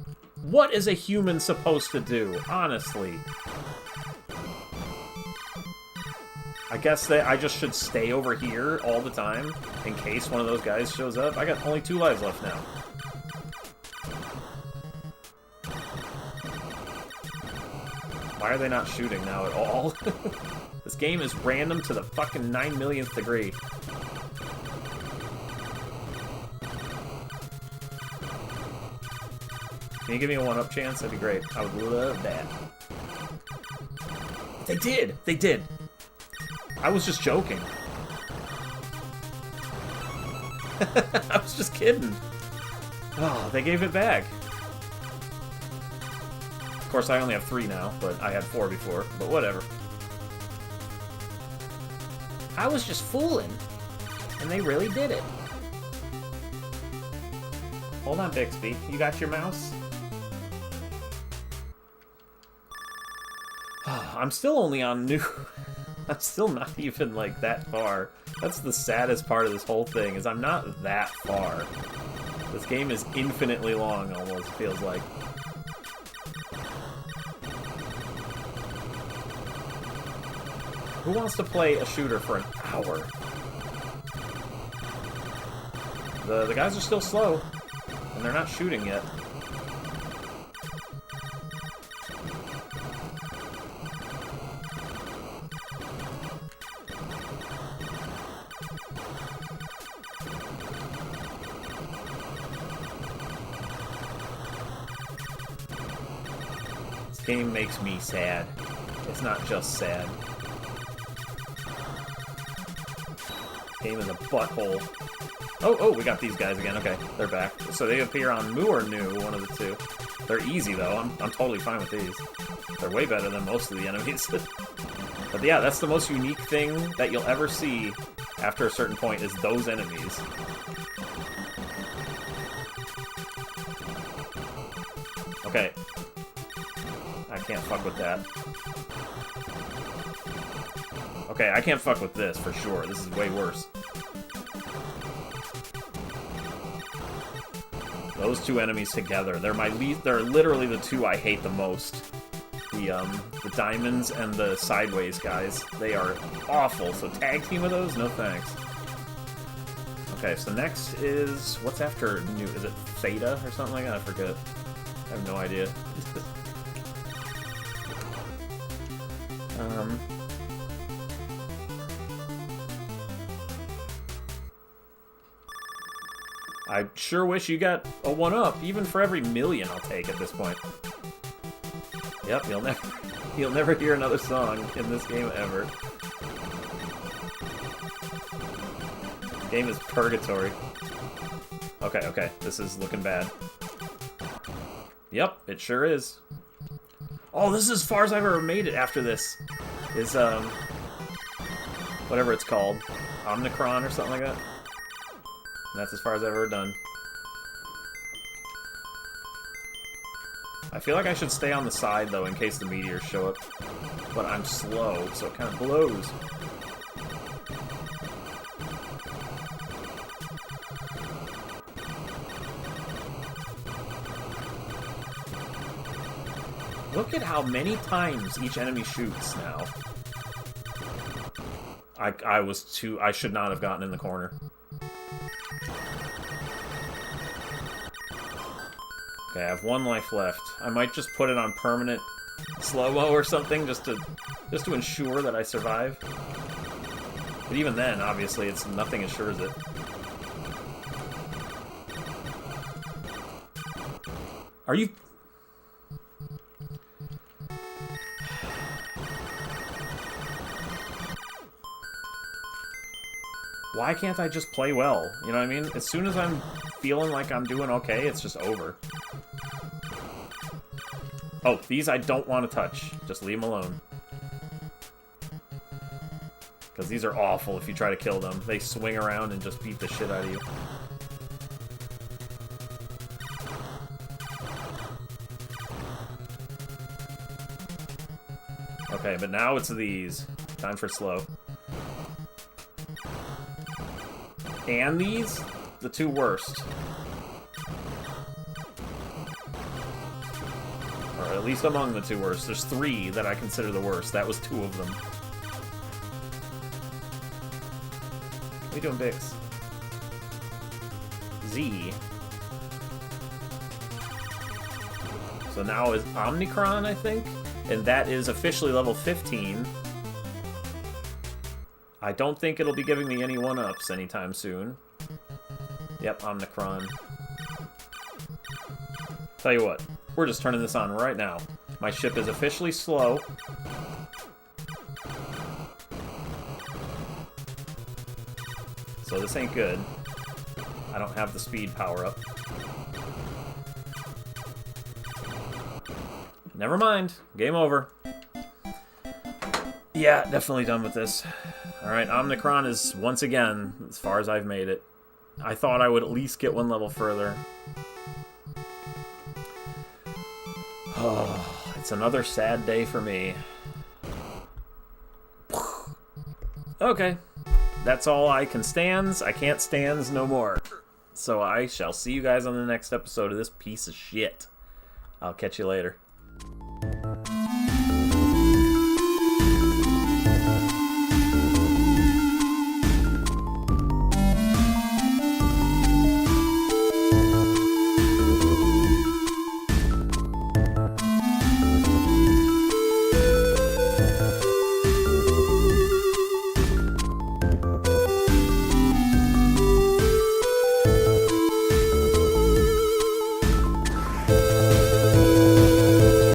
[SPEAKER 1] What is a human supposed to do, honestly? I guess that I just should stay over here all the time, in case one of those guys shows up. I got only 2 lives left now. Why are they not shooting now at all? This game is random to the fucking 9 millionth degree. Can you give me a 1-up chance? That'd be great. I would love that. They did! They did! I was just joking. I was just kidding. Oh, they gave it back. Of course, I only have 3 now, but I had 4 before. But whatever. I was just fooling. And they really did it. Hold on, Bixby. You got your mouse? I'm still only on New. I'm still not even, like, that far. That's the saddest part of this whole thing, is I'm not that far. This game is infinitely long, almost, feels like. Who wants to play a shooter for an hour? The guys are still slow, and they're not shooting yet. This game makes me sad. It's not just sad. This game is a butthole. Oh, we got these guys again. Okay, they're back. So they appear on Mu or New, one of the two. They're easy, though. I'm totally fine with these. They're way better than most of the enemies. But yeah, that's the most unique thing that you'll ever see after a certain point is those enemies. Okay. I can't fuck with that. Okay, I can't fuck with this for sure. This is way worse. Those two enemies together, they're literally the two I hate the most. The diamonds and the sideways guys. They are awful, so tag team with those? No thanks. Okay, so next is... What's after new? Is it Theta or something like that? I forget. I have no idea. I sure wish you got a 1-up. Even for every million I'll take at this point. Yep, you'll never hear another song in this game ever. This game is purgatory. Okay, this is looking bad. Yep, it sure is. Oh, this is as far as I've ever made it after this. Is, whatever it's called. Omnicron or something like that. And that's as far as I've ever done. I feel like I should stay on the side, though, in case the meteors show up. But I'm slow, so it kind of blows. Look at how many times each enemy shoots now. I should not have gotten in the corner. Okay, I have 1 life left. I might just put it on permanent slow-mo or something just to ensure that I survive. But even then, obviously, it's nothing assures it. Are you... Why can't I just play well? You know what I mean? As soon as I'm feeling like I'm doing okay, it's just over. Oh, these I don't want to touch. Just leave them alone. Because these are awful if you try to kill them. They swing around and just beat the shit out of you. Okay, but now it's these. Time for slow. And these? The two worst. Or at least among the two worst. There's 3 that I consider the worst. That was 2 of them. What are you doing, Bix? Z. So now is Omnicron, I think? And that is officially level 15. I don't think it'll be giving me any 1-ups anytime soon. Yep, Omnicron. Tell you what, we're just turning this on right now. My ship is officially slow. So this ain't good. I don't have the speed power up. Never mind. Game over. Yeah, definitely done with this. Alright, Omnicron is, once again, as far as I've made it. I thought I would at least get 1 level further. Oh, it's another sad day for me. Okay. That's all I can stands. I can't stands no more. So I shall see you guys on the next episode of this piece of shit. I'll catch you later.